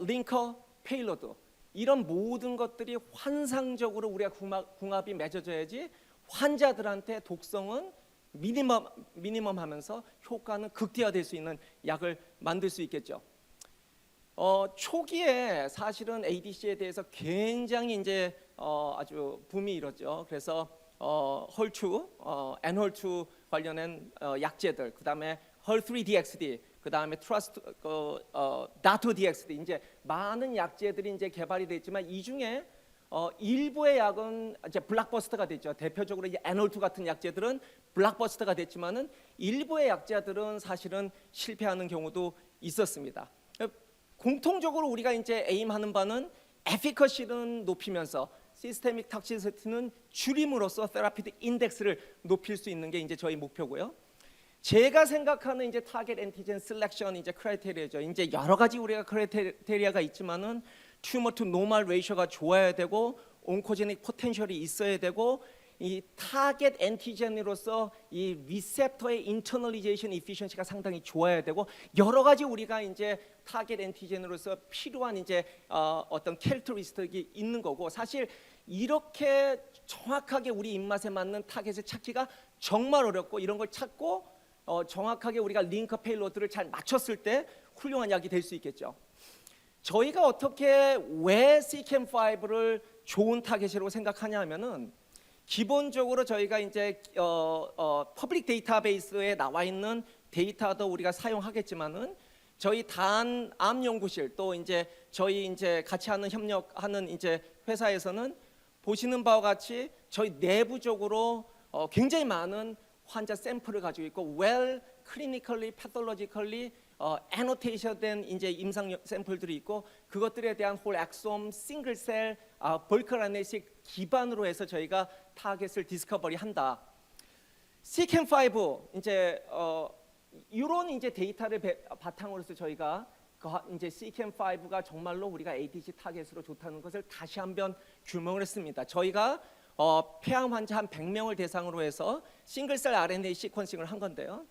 링커, 페일로드 이런 모든 것들이 환상적으로 우리가 궁합이 맺어져야지 환자들한테 독성은 미니멈 하면서 효과는 극대화될 수 있는 약을 만들 수 있겠죠. 초기에 사실은 ADC에 대해서 굉장히 이제 아주 붐이 일었죠. 그래서 헐2, N헐2 관련된 약제들, 그다음에 헐3DXD, 그다음에 트러스트, 다토DXD 이제 많은 약제들이 이제 개발이 됐지만 이 중에 일부의 약은 이제 블록버스터가 됐죠. 대표적으로 이제 N헐2 같은 약제들은 블록버스터가 됐지만은 일부의 약제들은 사실은 실패하는 경우도 있었습니다. 공통적으로 우리가 이제 에임하는 바는 에피커시는 높이면서 시스테믹 톡시시티는 줄임으로써 테라피틱 인덱스를 높일 수 있는 게 이제 저희 목표고요. 제가 생각하는 이제 타겟 엔티젠 셀렉션 이제 크라이테리아죠. 이제 여러 가지 우리가 크라이테리아가 있지만은 튜머 투 노멀 레이셔가 좋아야 되고 온코제닉 포텐셜이 있어야 되고 이 타겟 엔티젠으로서 이 리셉터의 인터널리제이션 이피션시가 상당히 좋아야 되고 여러 가지 우리가 이제 타겟 엔티젠으로서 필요한 이제 어떤 캐릭터리스틱이 있는 거고 사실 이렇게 정확하게 우리 입맛에 맞는 타겟을 찾기가 정말 어렵고 이런 걸 찾고 정확하게 우리가 링커 페일로드를 잘 맞췄을 때 훌륭한 약이 될 수 있겠죠. 저희가 어떻게 왜 CEACAM5를 좋은 타겟이라고 생각하냐 하면은 기본적으로 저희가 이제 퍼블릭 데이터베이스에 나와 있는 데이터도 우리가 사용하겠지만은 저희 암 연구실 또 이제 저희 이제 같이 하는 협력하는 이제 회사에서는 보시는 바와 같이 저희 내부적으로 굉장히 많은 환자 샘플을 가지고 있고 well clinically pathologically annotation된 이제 임상 샘플들이 있고 그것들에 대한 홀 엑솜, 싱글셀, 벌크 아나리식 기반으로 해서 저희가 타겟을 디스커버리 한다. CEACAM5 이제 이런 이제 데이터를 바탕으로 해서 저희가 이제 CEACAM5가 정말로 우리가 ADC 타겟으로 좋다는 것을 다시 한번 규명을 했습니다. 저희가 폐암 환자 한 100명을 대상으로 해서 싱글셀 RNA 시퀀싱을 한 건데요.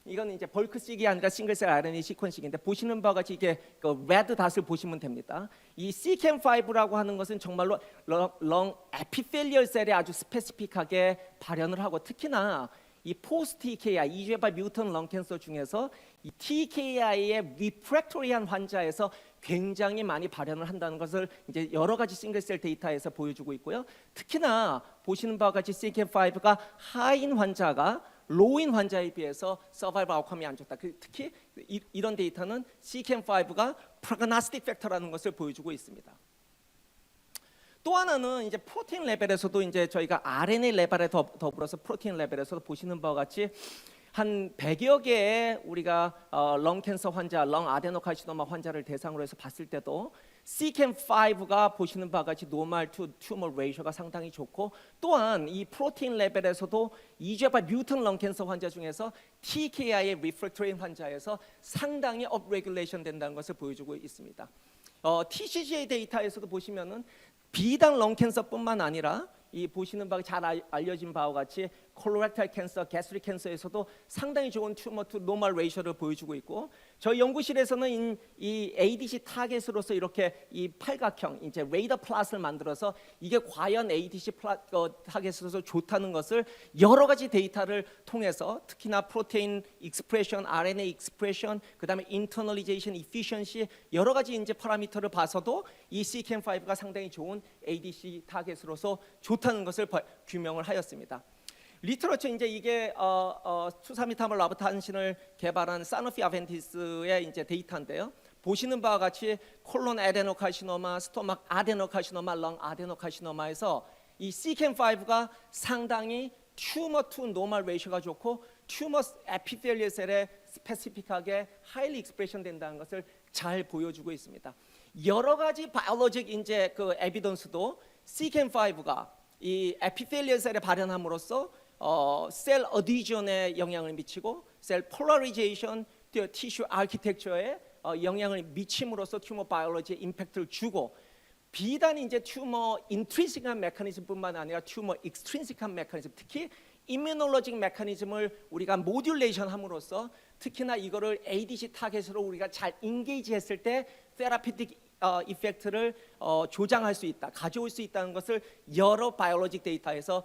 이건 이제 벌크식이 아니라 싱글셀 RNA 시퀀싱인데 보시는 바와 같이 이게 레드 닷을 보시면 됩니다. 이 CEACAM5라고 하는 것은 정말로 렁 에피텔리얼 셀에 아주 스페시픽하게 발현을 하고 특히나 이 포스트 TKI, EGFR 뮤턴 렁 캔서 중에서 이 TKI의 리프랙토리한 환자에서 굉장히 많이 발현을 한다는 것을 이제 여러 가지 싱글셀 데이터에서 보여주고 있고요. 특히나 보시는 바와 같이 CEACAM5가 하인 환자가 로인 환자에 비해서 서바이벌 아웃컴이 안 좋다. 특히 이런 데이터는 CEACAM5가 프로그노스틱 팩터라는 것을 보여주고 있습니다. 또 하나는 이제 프로테인 레벨에서도 이제 저희가 RNA 레벨에 더불어서 프로테인 레벨에서도 보시는 바와 같이 한 100여 개의 우리가 렁 캔서 환자, 렁 아데노카시노마 환자를 대상으로 해서 봤을 때도 CEACAM5가 보시는 바와 같이 노멀 투 튜머 레이셔가 상당히 좋고 또한 이 프로테인 레벨에서도 EGFR 뮤턴 렁 캔서 환자 중에서 TKI의 리프랙토리 환자에서 상당히 업레귤레이션 된다는 것을 보여주고 있습니다. TCGA 데이터에서도 보시면은 비단 렁 캔서뿐만 아니라 이 보시는 바가 잘 알려진 바와 같이 콜로렉탈 캔서, 가스트릭 캔서에서도 상당히 좋은 튜머 투 노멀 레이셔를 보여주고 있고 저희 연구실에서는 이 ADC 타겟으로서 이렇게 이 팔각형 이제 레이더 플랫을 만들어서 이게 과연 ADC 타겟으로서 좋다는 것을 여러 가지 데이터를 통해서 특히나 프로테인 익스프레션, RNA 익스프레션, 그다음에 인터널리제이션 이피션시 여러 가지 이제 파라미터를 봐서도 이 CEACAM5가 상당히 좋은 ADC 타겟으로서 좋다는 것을 규명을 하였습니다. 리터러처 이제 이게 투사미타몰 라보탄신을 개발한 사노피 아벤티스의 이제 데이터인데요. 보시는 바와 같이 콜론 아데노카시노마, 스토막 아데노카시노마, 렁 아데노카시노마에서 이 CEACAM5가 상당히 튜머 투 노멀 레이셔가 좋고 튜머 에피텔리얼 셀에 스페시픽하게 하일리 익스프레션 된다는 것을 잘 보여주고 있습니다. 여러 가지 바이올로직 이제 그 에비던스도 CEACAM5가 이 에피텔리얼 셀에 발현함으로써 셀 어디전에 영향을 미치고 셀 폴라리제이션, 티슈 아키텍처에 영향을 미침으로써 튜머 바이올로지에 임팩트를 주고 비단 이제 튜머 인트린식한 메커니즘뿐만 아니라 튜머 익스트린식한 메커니즘, 특히 이뮤놀로직 메커니즘을 우리가 모듈레이션 함으로써 특히나 이거를 ADC 타겟으로 우리가 잘 인게이지했을 때 테라피틱 이펙트를 조장할 수 있다, 가져올 수 있다는 것을 여러 바이올로직 데이터에서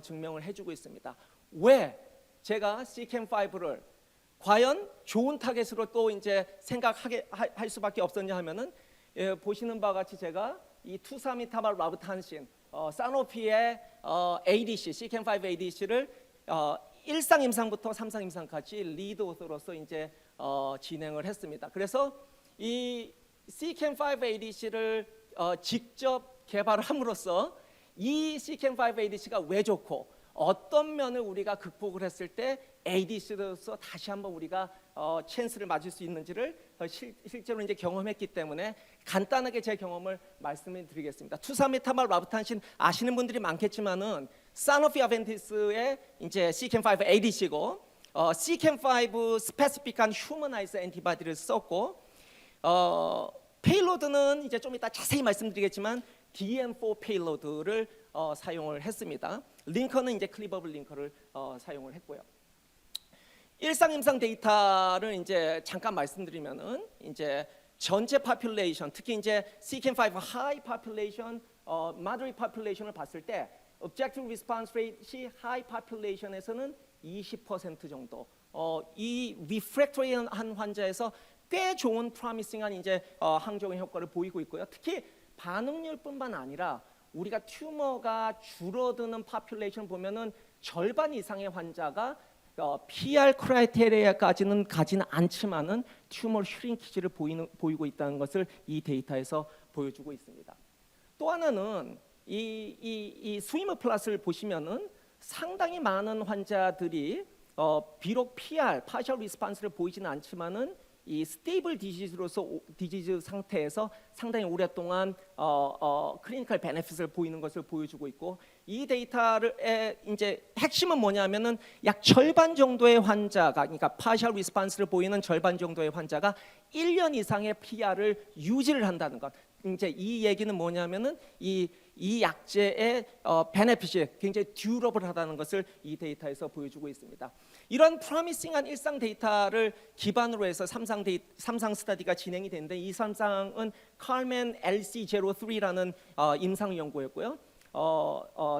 증명을 해주고 있습니다. 왜 제가 CEACAM5를 과연 좋은 타겟으로 또 이제 생각하게 할 수밖에 없었냐 하면은 보시는 바와 같이 제가 이 투사미타발 라브탄신 사노피의 ADC, CEACAM5 ADC를 1상 임상부터 3상 임상까지 리드 오서로서 이제 진행을 했습니다. 그래서 이 CEACAM5 ADC를 직접 개발을 함으로써 이 CEACAM5 ADC가 왜 좋고 어떤 면을 우리가 극복을 했을 때 ADC로서 다시 한번 우리가 찬스를 맞을 수 있는지를 실제로 이제 경험했기 때문에 간단하게 제 경험을 말씀을 드리겠습니다. 투사미타말 라브탄신 아시는 분들이 많겠지만은 사노피 아벤티스의 이제 CEACAM5 ADC고 CEACAM5 스페시픽한 휴머나이즈 엔티바디를 썼고 페일로드는 이제 좀 이따 자세히 말씀드리겠지만 DM4 페일로드를 사용을 했습니다. 링커는 이제 클리버블 링커를 사용을 했고요. 일상 임상 데이터를 이제 잠깐 말씀드리면은 이제 전체 파퓰레이션, 특히 이제 CEACAM5 하이 파퓰레이션, moderate population을 봤을 때 objective response rate이 하이 파퓰레이션에서는 20% 정도. 이 refractory한 환자에서 꽤 좋은 프로미싱한 이제 항종의 효과를 보이고 있고요. 특히 반응률뿐만 아니라 우리가 튜머가 줄어드는 파퓰레이션 보면은 절반 이상의 환자가 PR 크라이테리아까지는 가지는 않지만은 튜머 슈링키지를 보이고 있다는 것을 이 데이터에서 보여주고 있습니다. 또 하나는 이 스위머 플롯을 보시면은 상당히 많은 환자들이 비록 PR 파셜 리스폰스를 보이지는 않지만은 이 스테이블 디지즈 상태에서 상당히 오랫동안 클리니컬 베네핏을 보이는 것을 보여주고 있고 이 데이터의 이제 핵심은 뭐냐면은 약 절반 정도의 환자가 그러니까 파셜 리스폰스를 보이는 절반 정도의 환자가 1년 이상의 PR을 유지를 한다는 것. 이제 이 얘기는 뭐냐면은 이 약제의 베네핏이 굉장히 듀러블하다는 것을 이 데이터에서 보여주고 있습니다. 이런 프로미싱한 일상 데이터를 기반으로 해서 3상 스터디가 진행이 됐는데 이 3상은 칼맨 LC03라는 임상 연구였고요.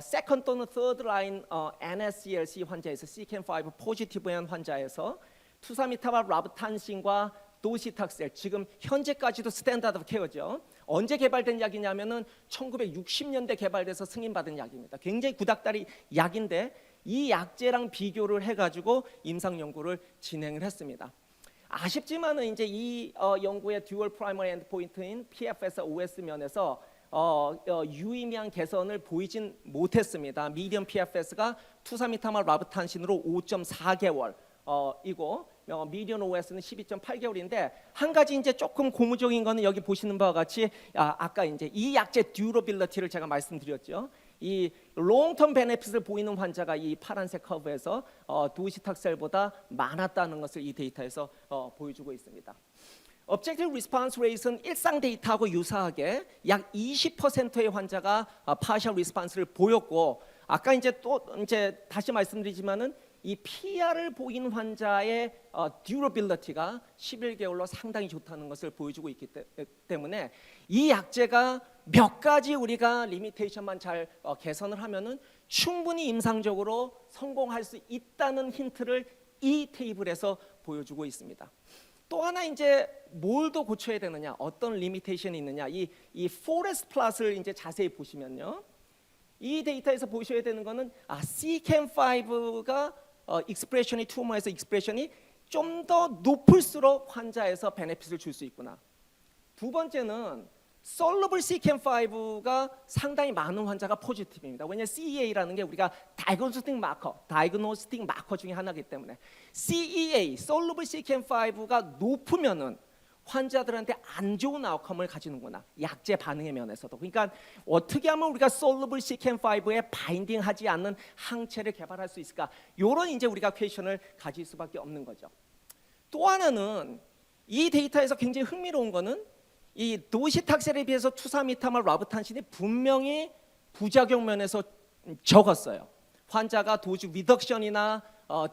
세컨 또는 third line NSCLC 환자에서 CEACAM5 포지티브한 환자에서 투사미타발 라브탄신과 도시탁셀, 지금 현재까지도 스탠다드 오브 케어죠. 언제 개발된 약이냐면은 1960년대 개발돼서 승인받은 약입니다. 굉장히 구닥다리 약인데 이 약제랑 비교를 해가지고 임상 연구를 진행을 했습니다. 아쉽지만은 이제 이 연구의 듀얼 프라이머리 엔드포인트인 PFS, OS 면에서 유의미한 개선을 보이진 못했습니다. 미디엄 PFS가 투사미타말 라브탄신으로 5.4개월 이고 미디언 OS는 12.8개월인데 한 가지 이제 조금 고무적인 거는 여기 보시는 바와 같이 아까 이제 이 약제 듀러빌리티를 제가 말씀드렸죠. 이 롱텀 베네핏을 보이는 환자가 이 파란색 커브에서 도시탁셀보다 많았다는 것을 이 데이터에서 보여주고 있습니다. Objective Response Rate은 일상 데이터하고 유사하게 약 20%의 환자가 Partial Response를 보였고 아까 이제 또 이제 다시 말씀드리지만은 이 PR을 보인 환자의 듀러빌리티가 11개월로 상당히 좋다는 것을 보여주고 있기 때문에 이 약제가 몇 가지 우리가 리미테이션만 잘 개선을 하면은 충분히 임상적으로 성공할 수 있다는 힌트를 이 테이블에서 보여주고 있습니다. 또 하나 이제 뭘 더 고쳐야 되느냐, 어떤 리미테이션이 있느냐, 이 포레스트 플롯을 이제 자세히 보시면요, 이 데이터에서 보셔야 되는 거는 CEACAM5가 익스프레션이 튜머에서 익스프레션이 좀 더 높을수록 환자에서 베네핏을 줄 수 있구나. 두 번째는 솔러블 CEACAM5가 상당히 많은 환자가 포지티브입니다. 왜냐하면 CEA라는 게 우리가 다이그노스틱 마커 중에 하나이기 때문에 CEA, 솔러블 CEACAM5가 높으면은 환자들한테 안 좋은 아웃컴을 가지는구나. 약제 반응의 면에서도. 그러니까 어떻게 하면 우리가 솔루블 CEACAM5에 바인딩하지 않는 항체를 개발할 수 있을까? 이런 이제 우리가 퀘션을 가질 수밖에 없는 거죠. 또 하나는 이 데이터에서 굉장히 흥미로운 거는 이 도시탁셀에 비해서 투사미타말 라부탄신이 분명히 부작용 면에서 적었어요. 환자가 도주 리덕션이나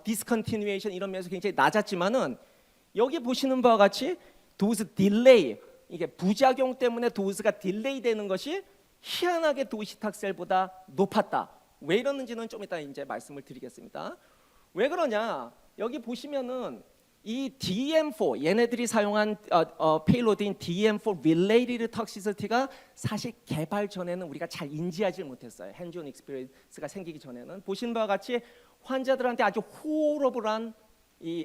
디스컨티뉴에이션 이런 면에서 굉장히 낮았지만은 여기 보시는 바와 같이 도즈 딜레이, 이게 부작용 때문에 도즈가 딜레이 되는 것이 희한하게 도시탁셀보다 높았다. 왜 이러는지는 좀 이따 이제 말씀을 드리겠습니다. 왜 그러냐? 여기 보시면은 이 DM4 얘네들이 사용한 페일로드인 DM4 related toxicity가 사실 개발 전에는 우리가 잘 인지하지 못했어요. 핸즈온 익스피리언스가 생기기 전에는 보신 바와 같이 환자들한테 아주 호러블한 이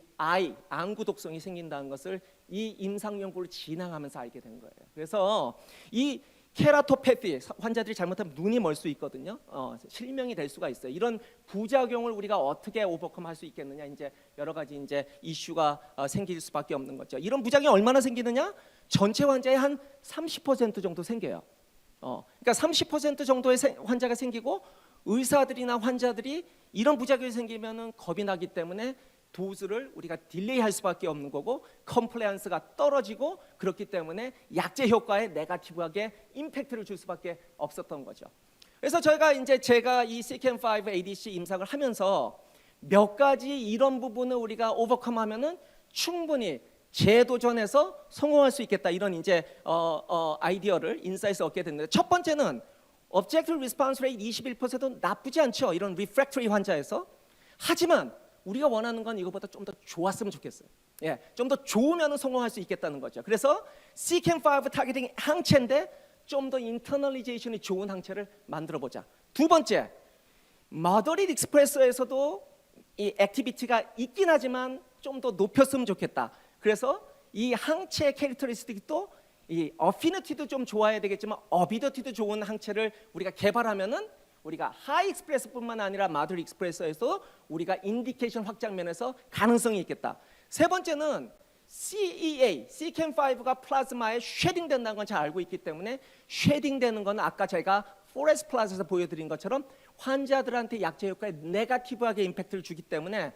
안구 독성이 생긴다는 것을 이 임상 연구를 진행하면서 알게 된 거예요. 그래서 이 케라토패티 환자들이 잘못하면 눈이 멀 수 있거든요. 실명이 될 수가 있어요. 이런 부작용을 우리가 어떻게 오버컴할 수 있겠느냐, 이제 여러 가지 이제 이슈가 생길 수밖에 없는 거죠. 이런 부작용이 얼마나 생기느냐? 전체 환자의 한 30% 정도 생겨요. 그러니까 30% 정도의 환자가 생기고 의사들이나 환자들이 이런 부작용이 생기면은 겁이 나기 때문에 도즈를 우리가 딜레이할 수밖에 없는 거고 컴플라이언스가 떨어지고 그렇기 때문에 약제 효과에 네거티브하게 임팩트를 줄 수밖에 없었던 거죠. 그래서 제가 이 CEACAM5 ADC 임상을 하면서 몇 가지 이런 부분을 우리가 오버컴하면은 충분히 재도전해서 성공할 수 있겠다, 이런 이제 아이디어를 인사이트를 얻게 됐는데, 첫 번째는 objective response rate 21%도 나쁘지 않죠. 이런 refractory 환자에서. 하지만 우리가 원하는 건 이거보다 좀 더 좋았으면 좋겠어요. 예, 좀 더 좋으면 성공할 수 있겠다는 거죠. 그래서 CEACAM5 타겟팅 항체인데 좀 더 인터널리제이션이 좋은 항체를 만들어 보자. 두 번째, 마더릿 익스프레서에서도 이 액티비티가 있긴 하지만 좀 더 높였으면 좋겠다. 그래서 이 항체 캐릭터리스틱도 이 어피니티도 좀 좋아야 되겠지만 어비더티도 좋은 항체를 우리가 개발하면은 우리가 하이 익스프레서뿐만 아니라 마더릿 익스프레서에서 우리가 인디케이션 확장 면에서 가능성이 있겠다. 세 번째는 CEA, CEACAM5가 플라즈마에 쉐딩된다는 건 잘 알고 있기 때문에 쉐딩되는 건 아까 제가 포레스트 플라즈에서 보여드린 것처럼 환자들한테 약제 효과에 네거티브하게 임팩트를 주기 때문에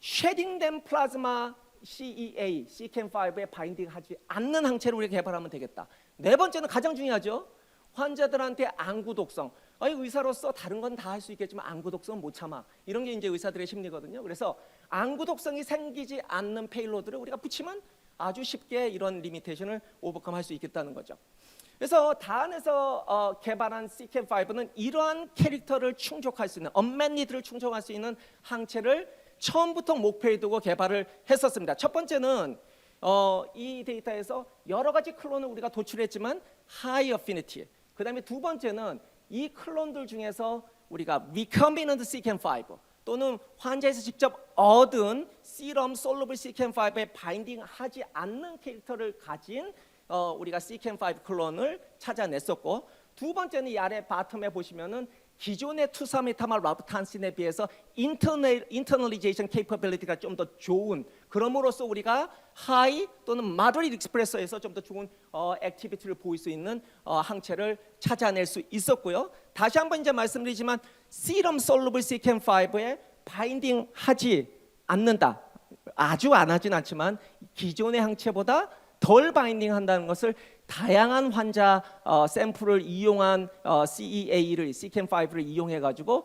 쉐딩된 플라즈마 CEA, CEACAM5에 바인딩하지 않는 항체를 우리가 개발하면 되겠다. 네 번째는 가장 중요하죠. 환자들한테 안구 독성. 의사로서 다른 건 다 할 수 있겠지만 안구 독성은 못 참아. 이런 게 이제 의사들의 심리거든요. 그래서 안구 독성이 생기지 않는 페일로드를 우리가 붙이면 아주 쉽게 이런 리미테이션을 오버컴할 수 있겠다는 거죠. 그래서 다안에서 개발한 CEACAM5는 이러한 캐릭터를 충족할 수 있는 unmet need를 충족할 수 있는 항체를 처음부터 목표에 두고 개발을 했었습니다. 첫 번째는 이 데이터에서 여러 가지 클론을 우리가 도출했지만 high affinity. 그다음에 두 번째는 이 클론들 중에서 우리가 recombinant CEACAM5 또는 환자에서 직접 얻은 serum soluble CEACAM5에 바인딩하지 않는 캐릭터를 가진 우리가 CEACAM5 클론을 찾아냈었고, 두 번째는 이 아래 바텀에 보시면은 기존의 투사미타말 라부탄신에 비해서 인터널리제이션 케이퍼빌리티가 좀 더 좋은, 그럼으로써 우리가 하이 또는 마더릿 익스프레서에서 좀 더 좋은 액티비티를 보일 수 있는 항체를 찾아낼 수 있었고요. 다시 한번 이제 말씀드리지만 serum soluble CEACAM5에 바인딩하지 않는다. 아주 안 하진 않지만 기존의 항체보다 덜 바인딩한다는 것을 다양한 환자 샘플을 이용한 CEA를 CEACAM5를 이용해 가지고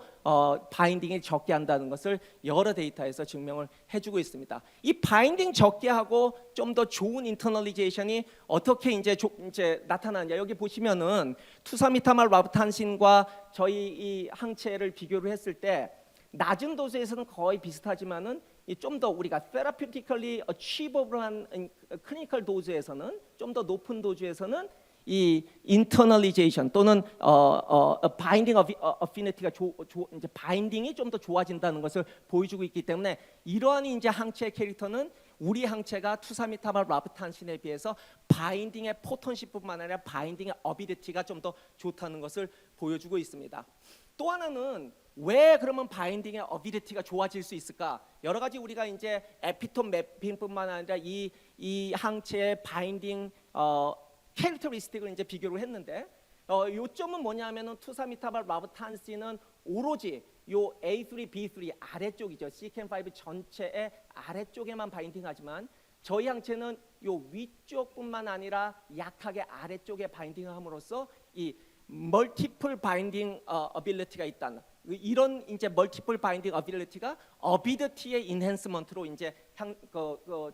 바인딩이 적게 한다는 것을 여러 데이터에서 증명을 해주고 있습니다. 이 바인딩 적게 하고 좀 더 좋은 인터널리제이션이 어떻게 이제 나타나냐, 여기 보시면은 투사미타말 라부탄신과 저희 이 항체를 비교를 했을 때 낮은 도수에서는 거의 비슷하지만은 좀 더 우리가 therapeutically achieveable한 클리니컬 도즈에서는 좀 더 높은 도즈에서는 이 internalization 또는 binding affinity가 이제 바인딩이 좀 더 좋아진다는 것을 보여주고 있기 때문에 이러한 이제 항체 캐릭터는 우리 항체가 투사미타말 라부탄신에 비해서 바인딩의 포텐시뿐만 아니라 바인딩의 어비리티가 좀 더 좋다는 것을 보여주고 있습니다. 또 하나는 왜 그러면 바인딩의 어비리티가 좋아질 수 있을까? 여러 가지 우리가 이제 에피톤 매핑뿐만 아니라 이 이 항체의 바인딩 캐릭터리스틱을 이제 비교를 했는데 요점은 뭐냐면은 투사미타발 라보탄신은 오로지 요 A3, B3 아래쪽이죠. CEACAM5 전체의 아래쪽에만 바인딩하지만 저희 항체는 요 위쪽뿐만 아니라 약하게 아래쪽에 바인딩을 함으로써 이 멀티플 바인딩 어빌리티가 있다는 이런 이제 멀티플 바인딩 어빌리티가 어비더티의 인핸스먼트로 이제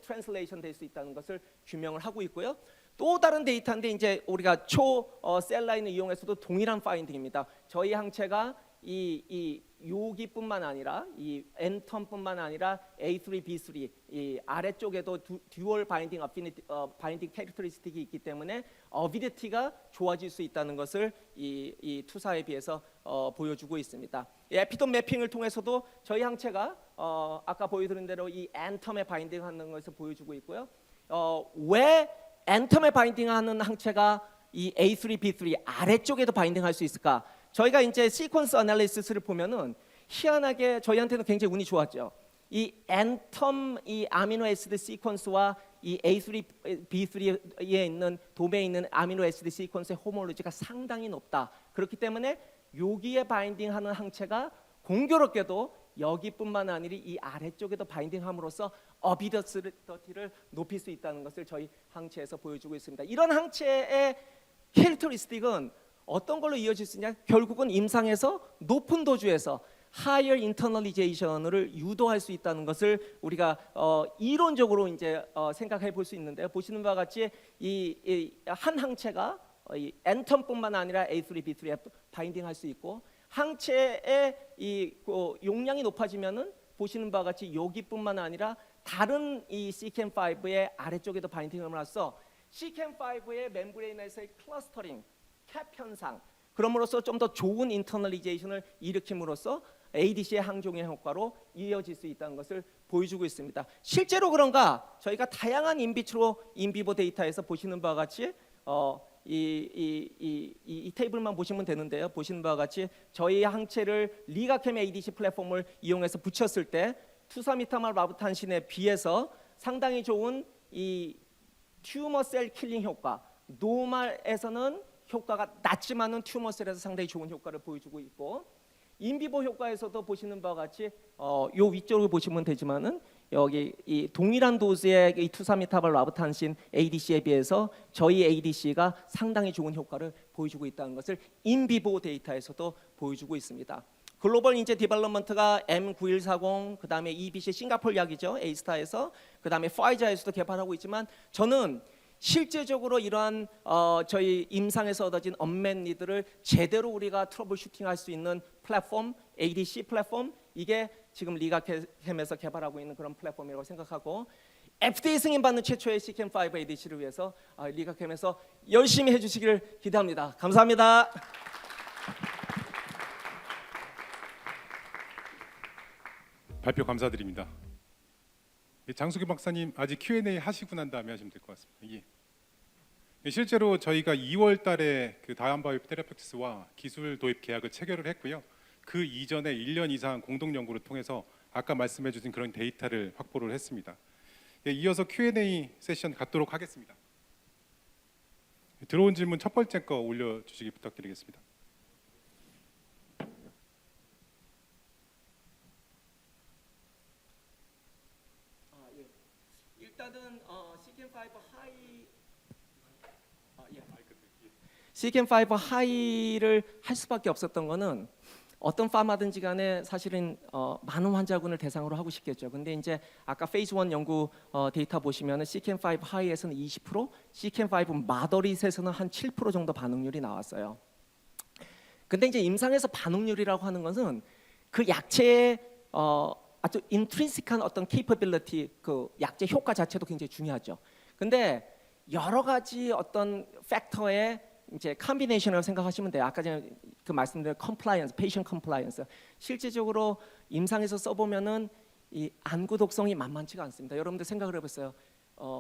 트랜슬레이션 될 수 있다는 것을 규명을 하고 있고요. 또 다른 데이터인데 이제 우리가 초 셀라인을 이용해서도 동일한 파인딩입니다. 저희 항체가 이 여기뿐만 아니라 이 N텀뿐만 아니라 A3, B3 이 아래쪽에도 듀얼 바인딩 바인딩 캐릭터리스틱이 있기 때문에 어비디티가 좋아질 수 있다는 것을 이 투사에 비해서 보여주고 있습니다. 에피톤 매핑을 통해서도 저희 항체가 아까 보여드린 대로 이 N텀에 바인딩하는 것을 보여주고 있고요. 왜 N텀에 바인딩하는 항체가 이 A3, B3 아래쪽에도 바인딩할 수 있을까? 저희가 이제 시퀀스 애널리시스를 보면은 희한하게 저희한테는 굉장히 운이 좋았죠. 이 N텀 이 아미노 애시드 시퀀스와 이 A3, B3에 있는 도메에 있는 아미노 애시드 시퀀스의 호모로지가 상당히 높다. 그렇기 때문에 여기에 바인딩하는 항체가 공교롭게도 여기뿐만 아니라 이 아래쪽에도 바인딩함으로써 어비더티를 높일 수 있다는 것을 저희 항체에서 보여주고 있습니다. 이런 항체의 캐릭터리스틱은 어떤 걸로 이어질 수 있냐? 결국은 임상에서 높은 도주에서 higher internalization을 유도할 수 있다는 것을 우리가 이론적으로 이제 생각해 볼 수 있는데요. 보시는 바와 같이 이 한 항체가 이 N텀뿐만 아니라 A3, B3에 바인딩할 수 있고 항체의 이 용량이 높아지면은 보시는 바와 같이 여기뿐만 아니라 다른 이 CEACAM5의 아래쪽에도 바인딩을 함으로써 CEACAM5의 멤브레인에서의 클러스터링 캡 현상 그럼으로써 좀 더 좋은 인터널리제이션을 일으킴으로써 ADC의 항종의 효과로 이어질 수 있다는 것을 보여주고 있습니다. 실제로 그런가? 저희가 다양한 인비트로 인비보 데이터에서 보시는 바와 같이 이 테이블만 보시면 되는데요. 보시는 바와 같이 저희 항체를 리가캠 ADC 플랫폼을 이용해서 붙였을 때 투사미타말 라보탄신에 비해서 상당히 좋은 이 튜머 셀 킬링 효과, 노말에서는 효과가 낮지만은 튜머셀에서 상당히 좋은 효과를 보여주고 있고 인비보 효과에서도 보시는 바와 같이 요 위쪽을 보시면 되지만은 여기 이 동일한 도수의 이 투사미타발 라보탄신 ADC에 비해서 저희 ADC가 상당히 좋은 효과를 보여주고 있다는 것을 인비보 데이터에서도 보여주고 있습니다. 글로벌 인제 디벨롭먼트가 M9140 그다음에 EBC 싱가포르 약이죠. A스타에서 그다음에 파이자에서도 개발하고 있지만 저는 실제적으로 이러한 저희 임상에서 얻어진 언맷 니드를 제대로 우리가 트러블 슈팅할 수 있는 플랫폼, ADC 플랫폼 이게 지금 리가캠에서 개발하고 있는 그런 플랫폼이라고 생각하고 FDA 승인받는 최초의 CEACAM5 ADC를 위해서 리가캠에서 열심히 해주시기를 기대합니다. 감사합니다. 발표 감사드립니다. 장수기 박사님 아직 Q&A 하시고 난 다음에 하시면 될 것 같습니다. 실제로 저희가 2월 달에 그 다이안바이오 테라피틱스와 기술 도입 계약을 체결을 했고요. 그 이전에 1년 이상 공동 연구를 통해서 아까 말씀해 주신 그런 데이터를 확보를 했습니다. 이어서 Q&A 세션 갖도록 하겠습니다. 들어온 질문 첫 번째 거 올려주시기 부탁드리겠습니다. 일단은 CEACAM5 하이를 할 수밖에 없었던 거는 어떤 파마든지 간에 사실은 많은 환자군을 대상으로 하고 싶겠죠. 근데 이제 아까 페이즈 1 연구 데이터 보시면은 CEACAM5 하이에서는 20%, CEACAM5 마더릿에서는 한 7% 정도 반응률이 나왔어요. 근데 이제 임상에서 반응률이라고 하는 것은 그 약체의 아주 인트린식한 어떤 케이퍼빌리티, 그 약제 효과 자체도 굉장히 중요하죠. 근데 여러 가지 어떤 팩터의 이제 컨비네이션을 생각하시면 돼요. 아까 전에 그 말씀드린 컴플라이언스, 페이션 컴플라이언스. 실제적으로 임상에서 써보면은 이 안구 독성이 만만치가 않습니다. 여러분들 생각을 해보세요.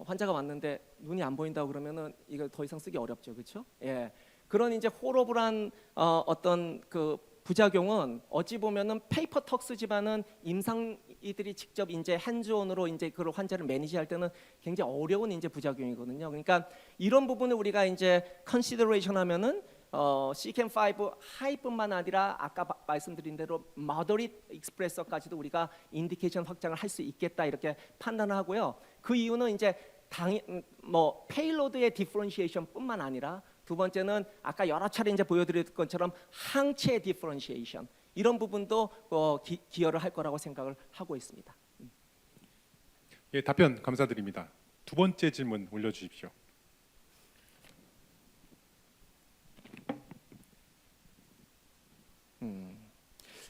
환자가 왔는데 눈이 안 보인다고 그러면은 이거 더 이상 쓰기 어렵죠, 그렇죠? 예. 그런 이제 호러블한 어떤 그 부작용은 어찌 보면은 페이퍼 턱스지만은 임상 이들이 직접 이제 핸즈온으로 이제 그 환자를 매니지할 때는 굉장히 어려운 이제 부작용이거든요. 그러니까 이런 부분을 우리가 이제 컨시더레이션 하면은 CEACAM5 하이뿐만 아니라 아까 말씀드린 대로 moderate expressor까지도 우리가 인디케이션 확장을 할 수 있겠다 이렇게 판단을 하고요. 그 이유는 이제 뭐 페일로드의 디퍼런시에이션뿐만 아니라 두 번째는 아까 여러 차례 이제 보여드렸던 것처럼 항체 디퍼런시에이션 이런 부분도 기여를 할 거라고 생각을 하고 있습니다. 예, 답변 감사드립니다. 두 번째 질문 올려주십시오.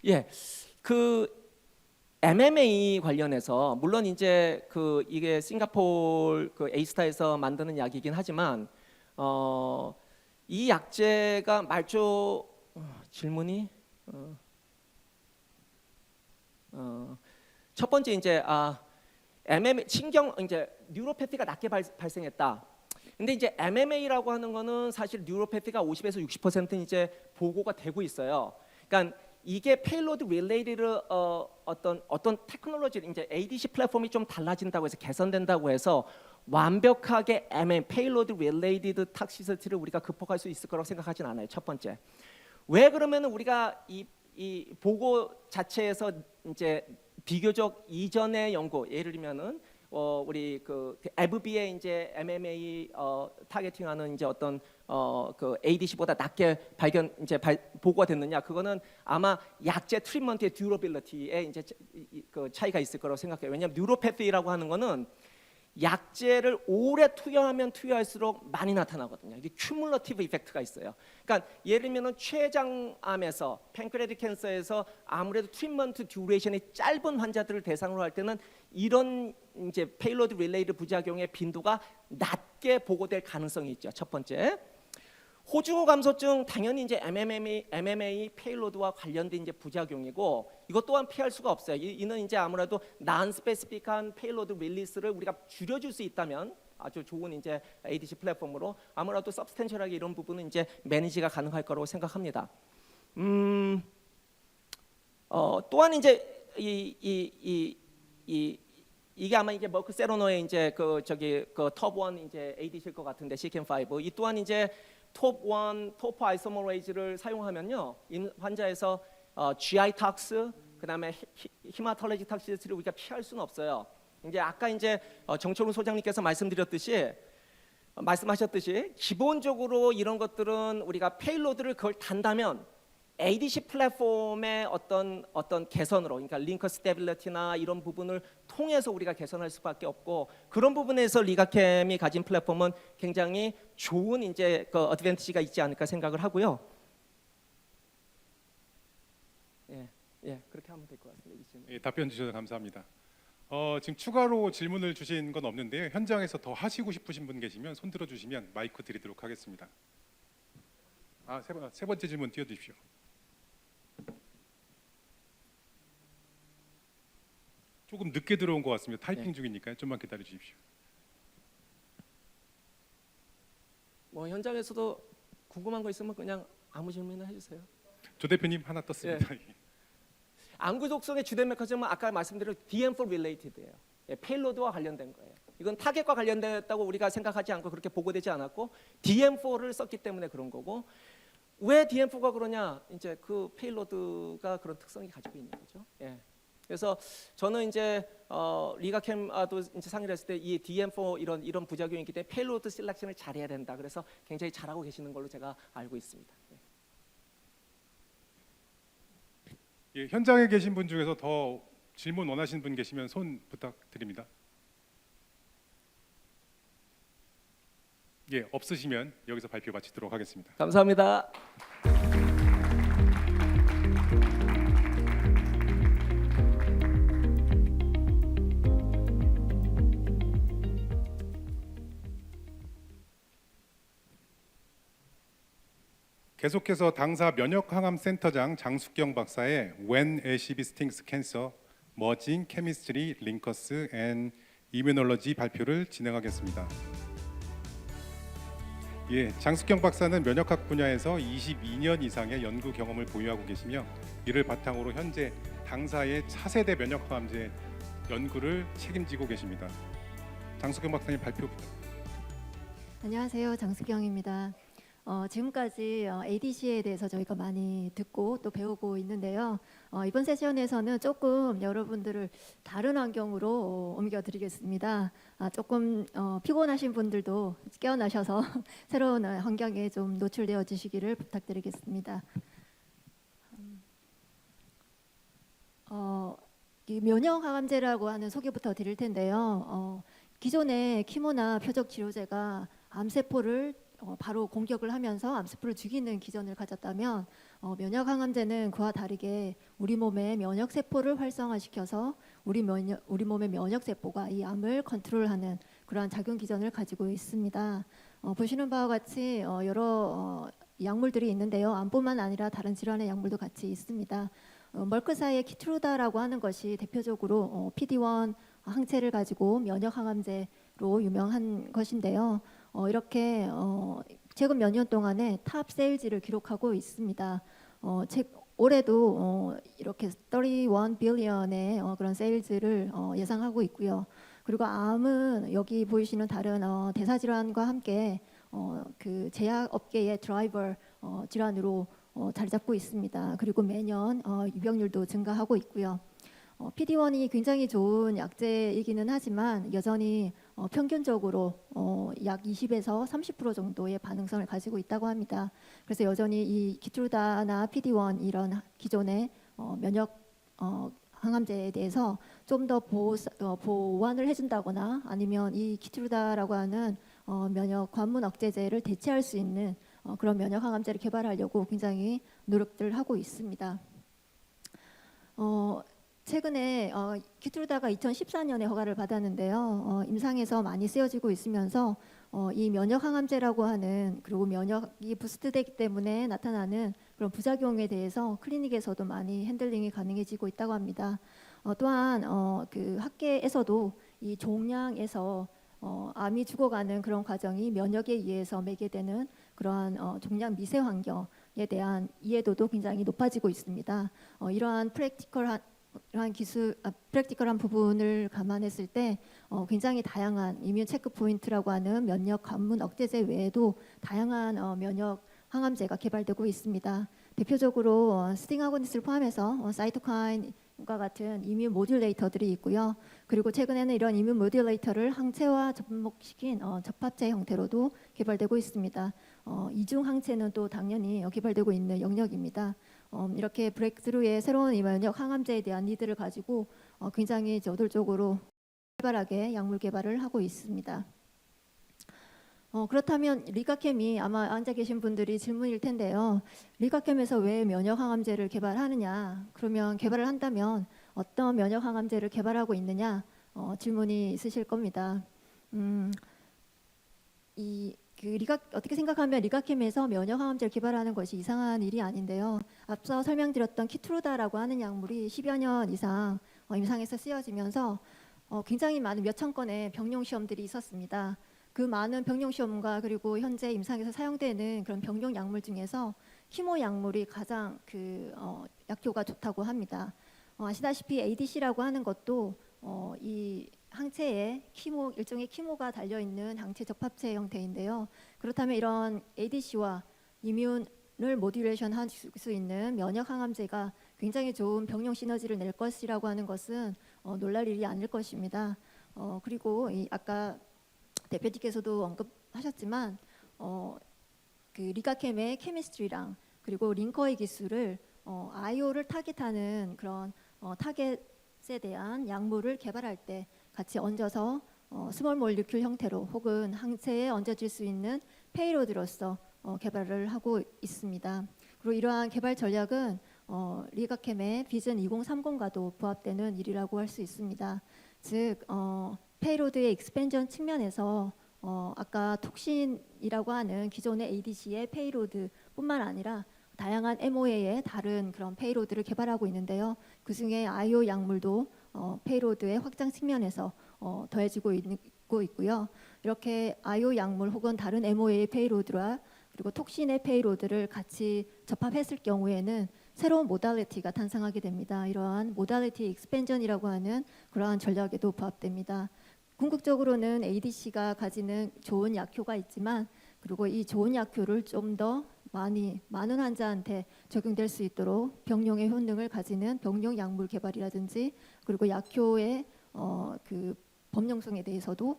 예, 그 MMA 관련해서 물론 이제 이게 싱가포르 그 A스타에서 만드는 약이긴 하지만 이 약제가 말초 질문이 첫 번째 이제 MMA 신경 이제 뉴로패티가 낮게 발생했다. 근데 이제 MMA라고 하는 거는 사실 뉴로패티가 50에서 60% 이제 보고가 되고 있어요. 그러니까 이게 페일로드 릴레이드를 어떤 테크놀로지 이제 ADC 플랫폼이 좀 달라진다고 해서 개선된다고 해서 완벽하게 페일로드 릴레이드 탁시시티를 우리가 극복할 수 있을 거라고 생각하진 않아요. 첫 번째. 왜 그러면은 우리가 이 보고 자체에서 이제 비교적 이전의 연구 예를 들면은 우리 그 에브비의 이제 MMA 타겟팅하는 이제 어떤 그 ADC보다 낮게 보고가 됐느냐 그거는 아마 약제 트리트먼트의 듀러빌리티에 이제 그 차이가 있을 거라고 생각해요. 왜냐하면 뉴로패티라고 하는 거는 약제를 오래 투여하면 투여할수록 많이 나타나거든요. 이게 큐뮬러티브 이펙트가 있어요. 그러니까 예를 들면 췌장암에서 팬크레atic 캔서에서 아무래도 트리트먼트 듀레이션이 짧은 환자들을 대상으로 할 때는 이런 이제 페일로드 릴레이드 부작용의 빈도가 낮게 보고될 가능성이 있죠. 첫 번째. 호주고 감소증 당연히 이제 MMA 페일로드와 관련된 이제 부작용이고 이것 또한 피할 수가 없어요. 이는 이제 아무래도 난스페시픽한 페일로드 릴리스를 우리가 줄여줄 수 있다면 아주 좋은 이제 ADC 플랫폼으로 아무래도 서브스텐셜하게 이런 부분은 이제 매니지가 가능할 거라고 생각합니다. 또한 이제 이게 아마 이제 머크 세로노의 이제 그 톱1 이제 ADC일 것 같은데 CEACAM5 이 또한 이제 톱1 토퍼 아이소머레이즈를 사용하면요 환자에서 GI 톡스 그다음에 히마톨로지 톡시티를 우리가 피할 수는 없어요. 이제 아까 이제 정철훈 소장님께서 말씀하셨듯이 기본적으로 이런 것들은 우리가 페일로드를 그걸 단다면 ADC 플랫폼의 어떤 개선으로 그러니까 링커 스테빌리티나 이런 부분을 통해서 우리가 개선할 수밖에 없고 그런 부분에서 리가캠이 가진 플랫폼은 굉장히 좋은 이제 그 어드밴티지가 있지 않을까 생각을 하고요. 예, 그렇게 하면 될 것 같습니다. 예, 답변 주셔서 감사합니다. 지금 추가로 질문을 주신 건 없는데요. 현장에서 더 하시고 싶으신 분 계시면 손 들어 주시면 마이크 드리도록 하겠습니다. 세 번째 질문 띄워주십시오. 조금 늦게 들어온 것 같습니다. 타이핑 중이니까요. 좀만 기다려 주십시오. 뭐 현장에서도 궁금한 거 있으면 그냥 아무 질문이나 해주세요. 조 대표님 하나 떴습니다. 안구 독성의 주된 메커니즘은 아까 말씀드린 DM4 related예요. 페일로드와 관련된 거예요. 이건 타겟과 관련됐다고 우리가 생각하지 않고 그렇게 보고되지 않았고 DM4를 썼기 때문에 그런 거고 왜 DM4가 그러냐? 이제 그 페일로드가 그런 특성이 가지고 있는 거죠. 예. 그래서 저는 이제 리가캠도 이제 상의를 했을 때 이 DM4 이런 부작용이 있기 때문에 페일로드 셀렉션을 잘해야 된다. 그래서 굉장히 잘하고 계시는 걸로 제가 알고 있습니다. 예, 현장에 계신 분 중에서 더 질문 원하시는 분 계시면 손 부탁드립니다. 예, 없으시면 여기서 발표 마치도록 하겠습니다. 감사합니다. 계속해서 당사 면역항암센터장 장숙경 박사의 When LCB Stings Cancer: Merging Chemistry, Linkers and Immunology 발표를 진행하겠습니다. 예, 장숙경 박사는 면역학 분야에서 22년 이상의 연구 경험을 보유하고 계시며 이를 바탕으로 현재 당사의 차세대 면역항암제 연구를 책임지고 계십니다. 장수경 박사님 발표 부탁드립니다. 안녕하세요. 장수경입니다. 지금까지 ADC에 대해서 저희가 많이 듣고 또 배우고 있는데요. 이번 세션에서는 조금 여러분들을 다른 환경으로 옮겨드리겠습니다. 조금 피곤하신 분들도 깨어나셔서 새로운 환경에 좀 노출되어 주시기를 부탁드리겠습니다. 이 면역항암제라고 하는 소개부터 드릴 텐데요. 기존의 키모나 표적 치료제가 암세포를 바로 공격을 하면서 암세포를 죽이는 기전을 가졌다면 면역항암제는 그와 다르게 우리 몸의 면역세포를 활성화시켜서 우리 몸의 면역세포가 이 암을 컨트롤하는 그러한 작용 기전을 가지고 있습니다. 보시는 바와 같이 여러 약물들이 있는데요. 암뿐만 아니라 다른 질환의 약물도 같이 있습니다. 멀크사의 키트루다라고 하는 것이 대표적으로 PD-1 항체를 가지고 면역항암제로 유명한 것인데요. 이렇게 최근 몇 년 동안에 탑 세일즈를 기록하고 있습니다. 올해도 이렇게 31 빌리언의 그런 세일즈를 예상하고 있고요. 그리고 암은 여기 보이시는 다른 대사질환과 함께 그 제약업계의 드라이버 질환으로 자리 잡고 있습니다. 그리고 매년 유병률도 증가하고 있고요. PD-1이 굉장히 좋은 약제이기는 하지만 여전히 평균적으로 약 20에서 30% 정도의 반응성을 가지고 있다고 합니다. 그래서 여전히 이 키트루다나 PD-1 이런 기존의 면역 항암제에 대해서 좀 더 보완을 해준다거나 아니면 이 키트루다라고 하는 면역 관문 억제제를 대체할 수 있는 그런 면역 항암제를 개발하려고 굉장히 노력들 하고 있습니다. 최근에 키트루다가 2014년에 허가를 받았는데요. 임상에서 많이 쓰여지고 있으면서 이 면역 항암제라고 하는 그리고 면역이 부스트되기 때문에 나타나는 그런 부작용에 대해서 클리닉에서도 많이 핸들링이 가능해지고 있다고 합니다. 또한 그 학계에서도 이 종양에서 암이 죽어가는 그런 과정이 면역에 의해서 매개되는 그러한 종양 미세 환경에 대한 이해도도 굉장히 높아지고 있습니다. 이러한 프랙티컬한 부분을 감안했을 때 굉장히 다양한 이뮤 체크 포인트라고 하는 면역 관문 억제제 외에도 다양한 면역 항암제가 개발되고 있습니다. 대표적으로 스팅 아고니스트를 포함해서 사이토카인과 같은 이뮤 모듈레이터들이 있고요. 그리고 최근에는 이런 이뮤 모듈레이터를 항체와 접목시킨 접합체 형태로도 개발되고 있습니다. 이중 항체는 또 당연히 개발되고 있는 영역입니다. 이렇게 브레이크스루의 새로운 면역 항암제에 대한 니드를 가지고 굉장히 저돌적으로 활발하게 약물 개발을 하고 있습니다. 그렇다면 리가캠이 아마 앉아 계신 분들이 질문일 텐데요. 리가캠에서 왜 면역 항암제를 개발하느냐? 그러면 개발을 한다면 어떤 면역 항암제를 개발하고 있느냐? 질문이 있으실 겁니다. 어떻게 생각하면 리가캠에서 면역 항암제를 개발하는 것이 이상한 일이 아닌데요. 앞서 설명드렸던 키트루다라고 하는 약물이 10여 년 이상 임상에서 쓰여지면서 굉장히 많은 몇천 건의 병용 시험들이 있었습니다. 그 많은 병용 시험과 그리고 현재 임상에서 사용되는 그런 병용 약물 중에서 키모 약물이 가장 약효가 좋다고 합니다. 아시다시피 ADC라고 하는 것도 이 항체에 일종의 키모가 달려 있는 항체 접합체 형태인데요. 그렇다면 이런 ADC와 이뮨을 모듈레이션 할 수 있는 면역 항암제가 굉장히 좋은 병용 시너지를 낼 것이라고 하는 것은 놀랄 일이 아닐 것입니다. 그리고 아까 대표님께서도 언급하셨지만 그 리가캠의 케미스트리랑 그리고 링커의 기술을 IO를 타겟하는 그런 타겟에 대한 약물을 개발할 때 같이 얹어서 스몰 몰리큘 형태로 혹은 항체에 얹어질 수 있는 페이로드로서 개발을 하고 있습니다. 그리고 이러한 개발 전략은 리가캠의 비전 2030과도 부합되는 일이라고 할 수 있습니다. 즉 페이로드의 익스펜전 측면에서 아까 톡신이라고 하는 기존의 ADC의 페이로드뿐만 아니라 다양한 MOA의 다른 그런 페이로드를 개발하고 있는데요. 그중에 IO 약물도 페이로드의 확장 측면에서 더해지고 있고요. 이렇게 IO 약물 혹은 다른 MOA의 페이로드와 그리고 톡신의 페이로드를 같이 접합했을 경우에는 새로운 모달리티가 탄생하게 됩니다. 이러한 모달리티 익스펜전이라고 하는 그러한 전략에도 부합됩니다. 궁극적으로는 ADC가 가지는 좋은 약효가 있지만 그리고 이 좋은 약효를 좀 더 많은 환자한테 적용될 수 있도록 병용의 효능을 가지는 병용 약물 개발이라든지 그리고 약효의 그 범용성에 대해서도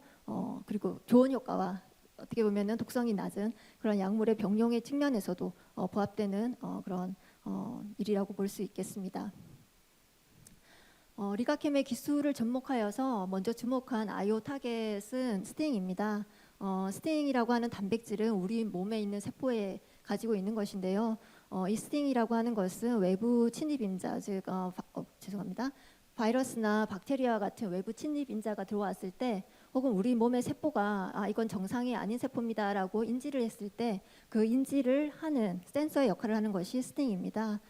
그리고 좋은 효과와 어떻게 보면은 독성이 낮은 그런 약물의 병용의 측면에서도 부합되는 그런 일이라고 볼 수 있겠습니다. 리가캠의 기술을 접목하여서 먼저 주목한 아이오 타겟은 스팅입니다. 스팅이라고 하는 단백질은 우리 몸에 있는 세포에 가지고 있는 것인데요. 이 스팅이라고 하는 것은 외부 침입 인자, 즉 죄송합니다. 바이러스나 박테리아 같은 외부 침입 인자가 들어왔을 때 혹은 우리 몸의 세포가 이건 정상이 아닌 세포입니다라고 인지를 했을 때 그 인지를 하는 센서의 역할을 하는 것이 스팅입니다.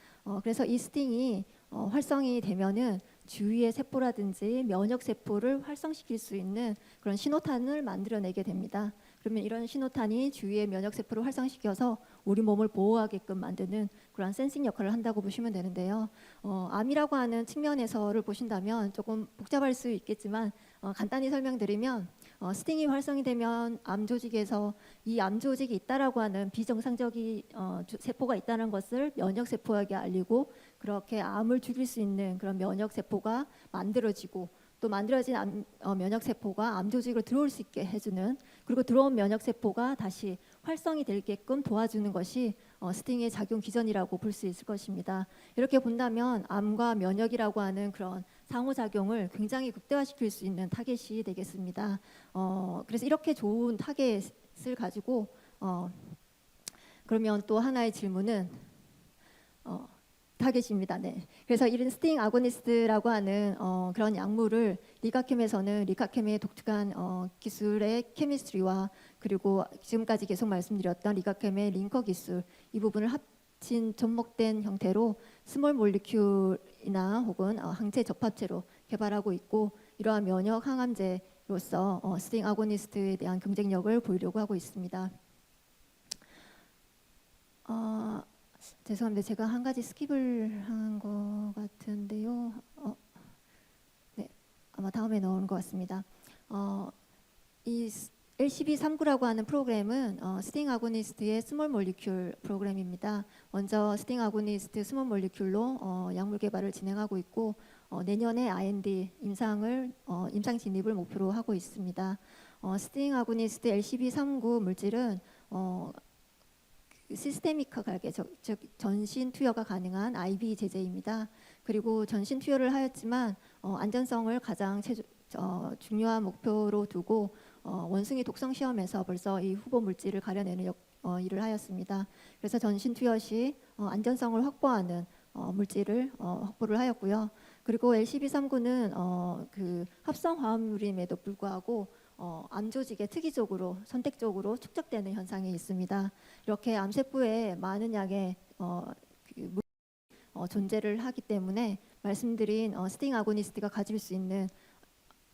그래서 이 스팅이 활성이 되면은 주위의 세포라든지 면역 세포를 활성시킬 수 있는 그런 신호탄을 만들어내게 됩니다. 그러면 이런 신호탄이 주위의 면역 세포를 활성시켜서 우리 몸을 보호하게끔 만드는 그런 센싱 역할을 한다고 보시면 되는데요. 암이라고 하는 측면에서를 보신다면 조금 복잡할 수 있겠지만 간단히 설명드리면 스팅이 활성이 되면 암 조직에서 이 암 조직이 있다라고 하는 비정상적인 세포가 있다는 것을 면역 세포에게 알리고 그렇게 암을 죽일 수 있는 그런 면역 세포가 만들어지고 또 만들어진 면역 세포가 암 조직으로 들어올 수 있게 해주는 그리고 들어온 면역 세포가 다시 활성이 되게끔 도와주는 것이 스팅의 작용 기전이라고 볼 수 있을 것입니다. 이렇게 본다면 암과 면역이라고 하는 그런 상호작용을 굉장히 극대화시킬 수 있는 타겟이 되겠습니다. 그래서 이렇게 좋은 타겟을 가지고 그러면 또 하나의 질문은 타겟입니다. 네. 그래서 이런 스팅 아고니스트라고 하는 그런 약물을 리가캠에서는 리가캠의 독특한 기술의 케미스트리와 그리고 지금까지 계속 말씀드렸던 리가캠의 링커 기술 이 부분을 합친 접목된 형태로 스몰 몰리큘이나 혹은 항체 접합체로 개발하고 있고 이러한 면역 항암제로서 스팅 아고니스트에 대한 경쟁력을 보이려고 하고 있습니다. 죄송합니다. 제가 한 가지 스킵을 한 것 같은데요. 네, 아마 다음에 넣은 것 같습니다. 이 LCB39라고 하는 프로그램은 스팅 아고니스트의 스몰 몰리큘 프로그램입니다. 먼저 스팅 아고니스트 스몰 몰리큘로 약물 개발을 진행하고 있고 내년에 IND 임상 진입을 목표로 하고 있습니다. 스팅 아고니스트 LCB39 물질은 시스테믹하게 즉 전신 투여가 가능한 IV 제제입니다. 그리고 전신 투여를 하였지만 안전성을 가장 중요한 목표로 두고 원숭이 독성 시험에서 벌써 이 후보 물질을 가려내는 일을 하였습니다. 그래서 전신 투여 시 안전성을 확보하는 물질을 확보를 하였고요. 그리고 LCB39는 그 합성 화합물임에도 불구하고 암 조직에 특이적으로 선택적으로 축적되는 현상이 있습니다. 이렇게 암세포에 많은 양의 존재를 하기 때문에 말씀드린 스팅 아고니스트가 가질 수 있는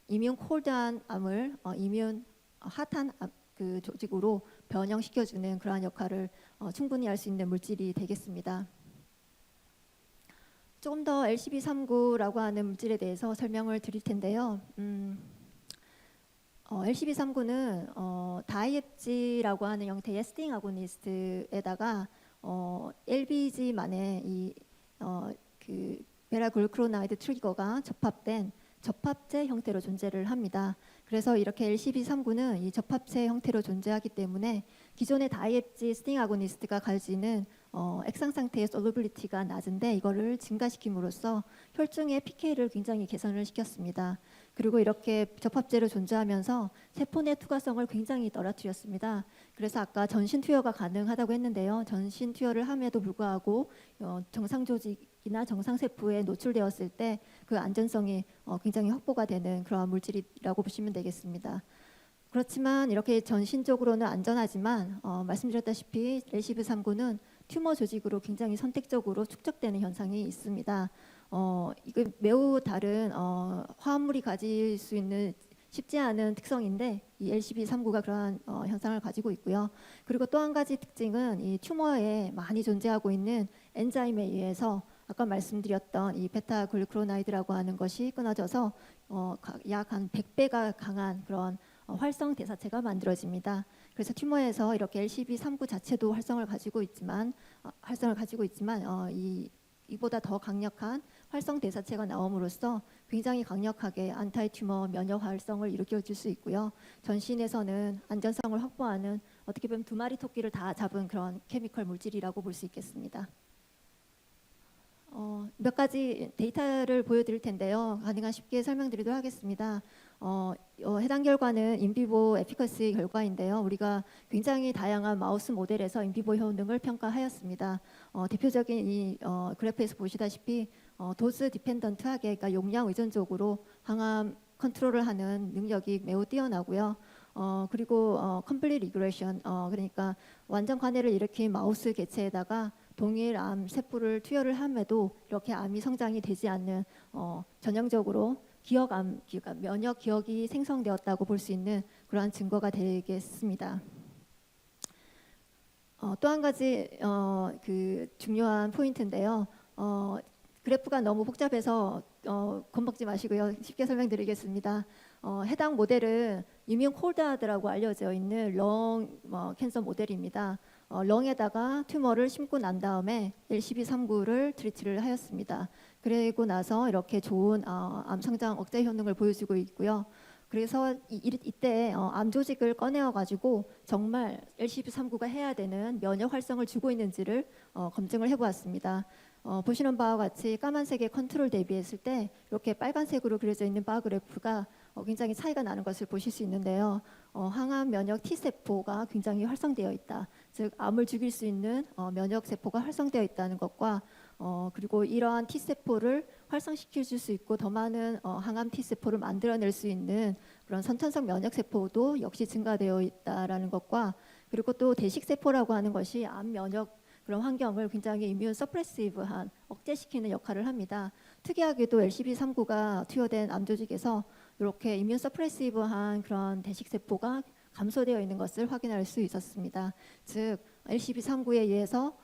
이뮨 콜드한 암을 이뮨 핫한 그 조직으로 변형시켜주는 그러한 역할을 충분히 할 수 있는 물질이 되겠습니다. 조금 더 LCB39라고 하는 물질에 대해서 설명을 드릴 텐데요. LCB39는 다이앱지라고 하는 형태의 스팅 아고니스트에다가 LBG만의 그 베라글루크로나이드 트리거가 접합된 접합체 형태로 존재를 합니다. 그래서 이렇게 LCB39는 이 접합체 형태로 존재하기 때문에 기존의 다이앱지 스팅 아고니스트가 가지는 액상 상태의 솔루빌리티가 낮은데 이거를 증가시킴으로써 혈중의 pK를 굉장히 개선을 시켰습니다. 그리고 이렇게 접합제로 존재하면서 세포 내 투과성을 굉장히 떨어뜨렸습니다. 그래서 아까 전신 투여가 가능하다고 했는데요. 전신 투여를 함에도 불구하고 정상 조직이나 정상 세포에 노출되었을 때 그 안전성이 굉장히 확보가 되는 그런 물질이라고 보시면 되겠습니다. 그렇지만 이렇게 전신적으로는 안전하지만 말씀드렸다시피 LCB39는 튜머 조직으로 굉장히 선택적으로 축적되는 현상이 있습니다. 이게 매우 다른 화합물이 가질 수 있는 쉽지 않은 특성인데 이 LCB39가 그러한 현상을 가지고 있고요. 그리고 또 한 가지 특징은 이 튜머에 많이 존재하고 있는 엔자임에 의해서 아까 말씀드렸던 이 베타글루크로나이드라고 하는 것이 끊어져서 약 한 100배가 강한 그런 활성 대사체가 만들어집니다. 그래서 튜머에서 이렇게 LCB39 자체도 활성을 가지고 있지만 이보다 더 강력한 활성 대사체가 나옴으로써 굉장히 강력하게 안타이 튜머 면역 활성을 일으켜줄 수 있고요. 전신에서는 안전성을 확보하는 어떻게 보면 두 마리 토끼를 다 잡은 그런 케미컬 물질이라고 볼 수 있겠습니다. 몇 가지 데이터를 보여드릴 텐데요. 가능한 쉽게 설명드리도록 하겠습니다. 해당 결과는 인비보 에피커시 결과인데요. 우리가 굉장히 다양한 마우스 모델에서 인비보 효능을 평가하였습니다. 대표적인 이 그래프에서 보시다시피 도스 디펜던트하게, 그러니까 용량 의존적으로 항암 컨트롤을 하는 능력이 매우 뛰어나고요. 그리고 컴플릿 리그레션, 그러니까 완전 관해를 일으킨 마우스 개체에다가 동일 암 세포를 투여를 함에도 이렇게 암이 성장이 되지 않는 전형적으로 기억암, 그러니까 면역 기억이 생성되었다고 볼 수 있는 그러한 증거가 되겠습니다. 또 한 가지 그 중요한 포인트인데요. 그래프가 너무 복잡해서 겁먹지 마시고요. 쉽게 설명드리겠습니다. 해당 모델은 이뮨 콜드하드라고 알려져 있는 렁 캔서 모델입니다. 렁에다가 튜머를 심고 난 다음에 LCB39를 트리트를 하였습니다. 그리고 나서 이렇게 좋은 암 성장 억제 효능을 보여주고 있고요. 그래서 이때 암 조직을 꺼내어 가지고 정말 LCB39가 해야 되는 면역 활성을 주고 있는지를 검증을 해보았습니다. 보시는 바와 같이 까만색의 컨트롤 대비했을 때 이렇게 빨간색으로 그려져 있는 바 그래프가 굉장히 차이가 나는 것을 보실 수 있는데요. 항암 면역 T세포가 굉장히 활성되어 있다. 즉 암을 죽일 수 있는 면역 세포가 활성되어 있다는 것과 그리고 이러한 T세포를 활성시킬 수 있고 더 많은 항암 T세포를 만들어낼 수 있는 그런 선천성 면역 세포도 역시 증가되어 있다라는 것과 그리고 또 대식세포라고 하는 것이 암 면역 그런 환경을 굉장히 이뮨 서프레시브한 억제시키는 역할을 합니다. 특이하게도 LCB39가 투여된 암 조직에서 이렇게 이뮨 서프레시브한 그런 대식 세포가 감소되어 있는 것을 확인할 수 있었습니다. 즉 LCB39에 의해서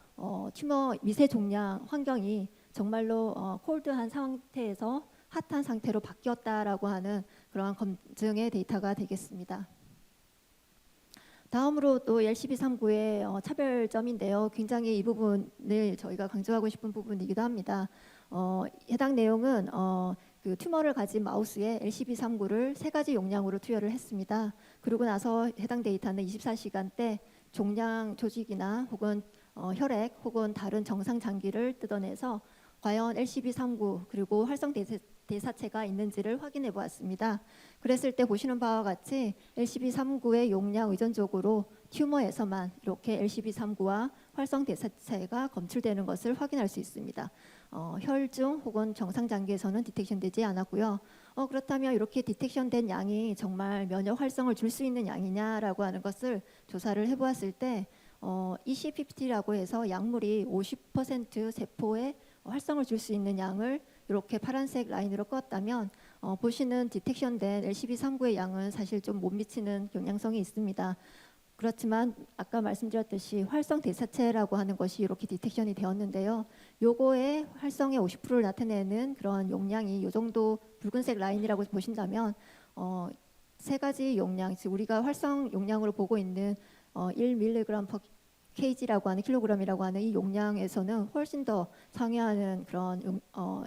튜머 미세 종양 환경이 정말로 콜드한 상태에서 핫한 상태로 바뀌었다라고 하는 그러한 검증의 데이터가 되겠습니다. 다음으로 또 LCB39의 차별점인데요. 굉장히 이 부분을 저희가 강조하고 싶은 부분이기도 합니다. 해당 내용은 그 튜머를 가진 마우스에 LCB39를 3가지 용량으로 투여를 했습니다. 그리고 나서 해당 데이터는 24시간대 종양 조직이나 혹은 혈액 혹은 다른 정상 장기를 뜯어내서 과연 LCB39 그리고 활성 대사체가 있는지를 확인해 보았습니다. 그랬을 때 보시는 바와 같이 LCB39의 용량 의존적으로 튜머에서만 이렇게 LCB39와 활성 대사체가 검출되는 것을 확인할 수 있습니다. 혈중 혹은 정상 단계에서는 디텍션되지 않았고요. 그렇다면 이렇게 디텍션된 양이 정말 면역 활성을 줄 수 있는 양이냐라고 하는 것을 조사를 해보았을 때 EC50라고 해서 약물이 50% 세포에 활성을 줄 수 있는 양을 이렇게 파란색 라인으로 껐다면 보시는 디텍션된 LCB39의 양은 사실 좀 못 미치는 경향성이 있습니다. 그렇지만 아까 말씀드렸듯이 활성 대사체라고 하는 것이 이렇게 디텍션이 되었는데요. 요거의 활성의 50%를 나타내는 그런 용량이 이 정도 붉은색 라인이라고 보신다면 3가지 용량, 즉 우리가 활성 용량으로 보고 있는 1mg/kg라고 하는 킬로그램이라고 하는 이 용량에서는 훨씬 더 상회하는 그런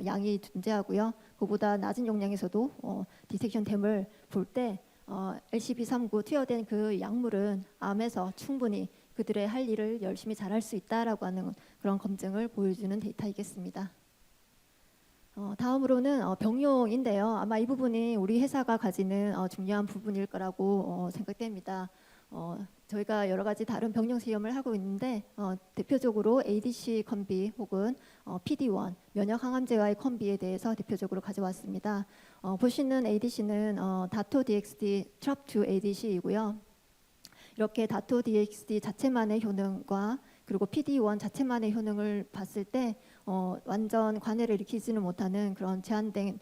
양이 존재하고요. 그보다 낮은 용량에서도 디텍션됨을 볼 때 LCB39 투여된 그 약물은 암에서 충분히 그들의 할 일을 열심히 잘할 수 있다라고 하는 그런 검증을 보여주는 데이터이겠습니다. 다음으로는 병용인데요. 아마 이 부분이 우리 회사가 가지는 중요한 부분일 거라고 생각됩니다. 저희가 여러 가지 다른 병용 시험을 하고 있는데 대표적으로 ADC 컴비 혹은 PD-1 면역 항암제와의 컴비에 대해서 대표적으로 가져왔습니다. 보시는 ADC는 다토DXd TROP2 ADC이고요. 이렇게 다토DXd 자체만의 효능과 그리고 PD-1 자체만의 효능을 봤을 때 완전 관해를 일으키지는 못하는 그런 제한된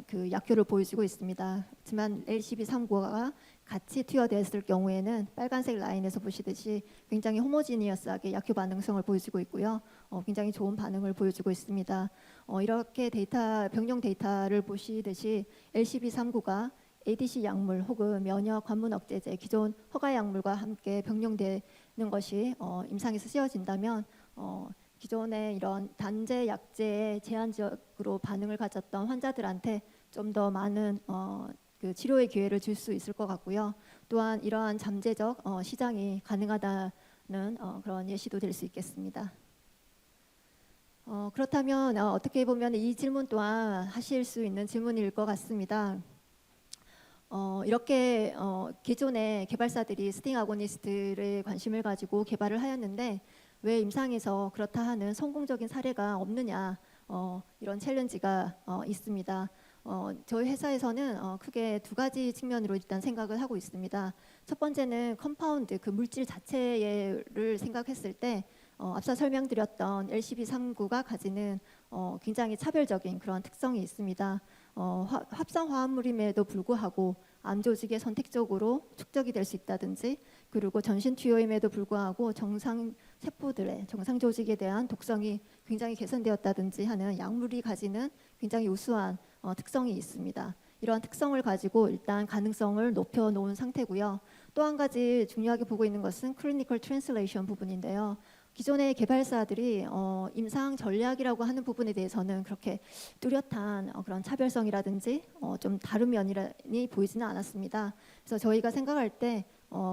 그 약효를 보여주고 있습니다. 하지만 LCB39가 같이 투여되었을 경우에는 빨간색 라인에서 보시듯이 굉장히 호모지니어스하게 약효 반응성을 보여주고 있고요. 굉장히 좋은 반응을 보여주고 있습니다. 이렇게 병용 데이터를 보시듯이 LCB39가 ADC 약물 혹은 면역 관문 억제제 기존 허가 약물과 함께 병용되는 것이 임상에서 쓰여진다면 기존의 이런 단제 약제에 제한적으로 반응을 가졌던 환자들한테 좀 더 많은 그 치료의 기회를 줄 수 있을 것 같고요. 또한 이러한 잠재적 시장이 가능하다는 그런 예시도 될 수 있겠습니다. 그렇다면 어떻게 보면 이 질문 또한 하실 수 있는 질문일 것 같습니다. 이렇게 기존의 개발사들이 스팅 아고니스트에 관심을 가지고 개발을 하였는데 왜 임상에서 그렇다 하는 성공적인 사례가 없느냐, 이런 챌린지가 있습니다. 저희 회사에서는 크게 두 가지 측면으로 일단 생각을 하고 있습니다. 첫 번째는 컴파운드, 그 물질 자체를 생각했을 때 앞서 설명드렸던 LCB39가 가지는 굉장히 차별적인 그런 특성이 있습니다. 합성 화합물임에도 불구하고 암 조직에 선택적으로 축적이 될 수 있다든지, 그리고 전신 투여임에도 불구하고 정상 세포들의 정상 조직에 대한 독성이 굉장히 개선되었다든지 하는 약물이 가지는 굉장히 우수한 특성이 있습니다. 이러한 특성을 가지고 일단 가능성을 높여 놓은 상태고요. 또 한 가지 중요하게 보고 있는 것은 클리니컬 트랜슬레이션 부분인데요. 기존의 개발사들이 임상 전략이라고 하는 부분에 대해서는 그렇게 뚜렷한 그런 차별성이라든지 좀 다른 면이 보이지는 않았습니다. 그래서 저희가 생각할 때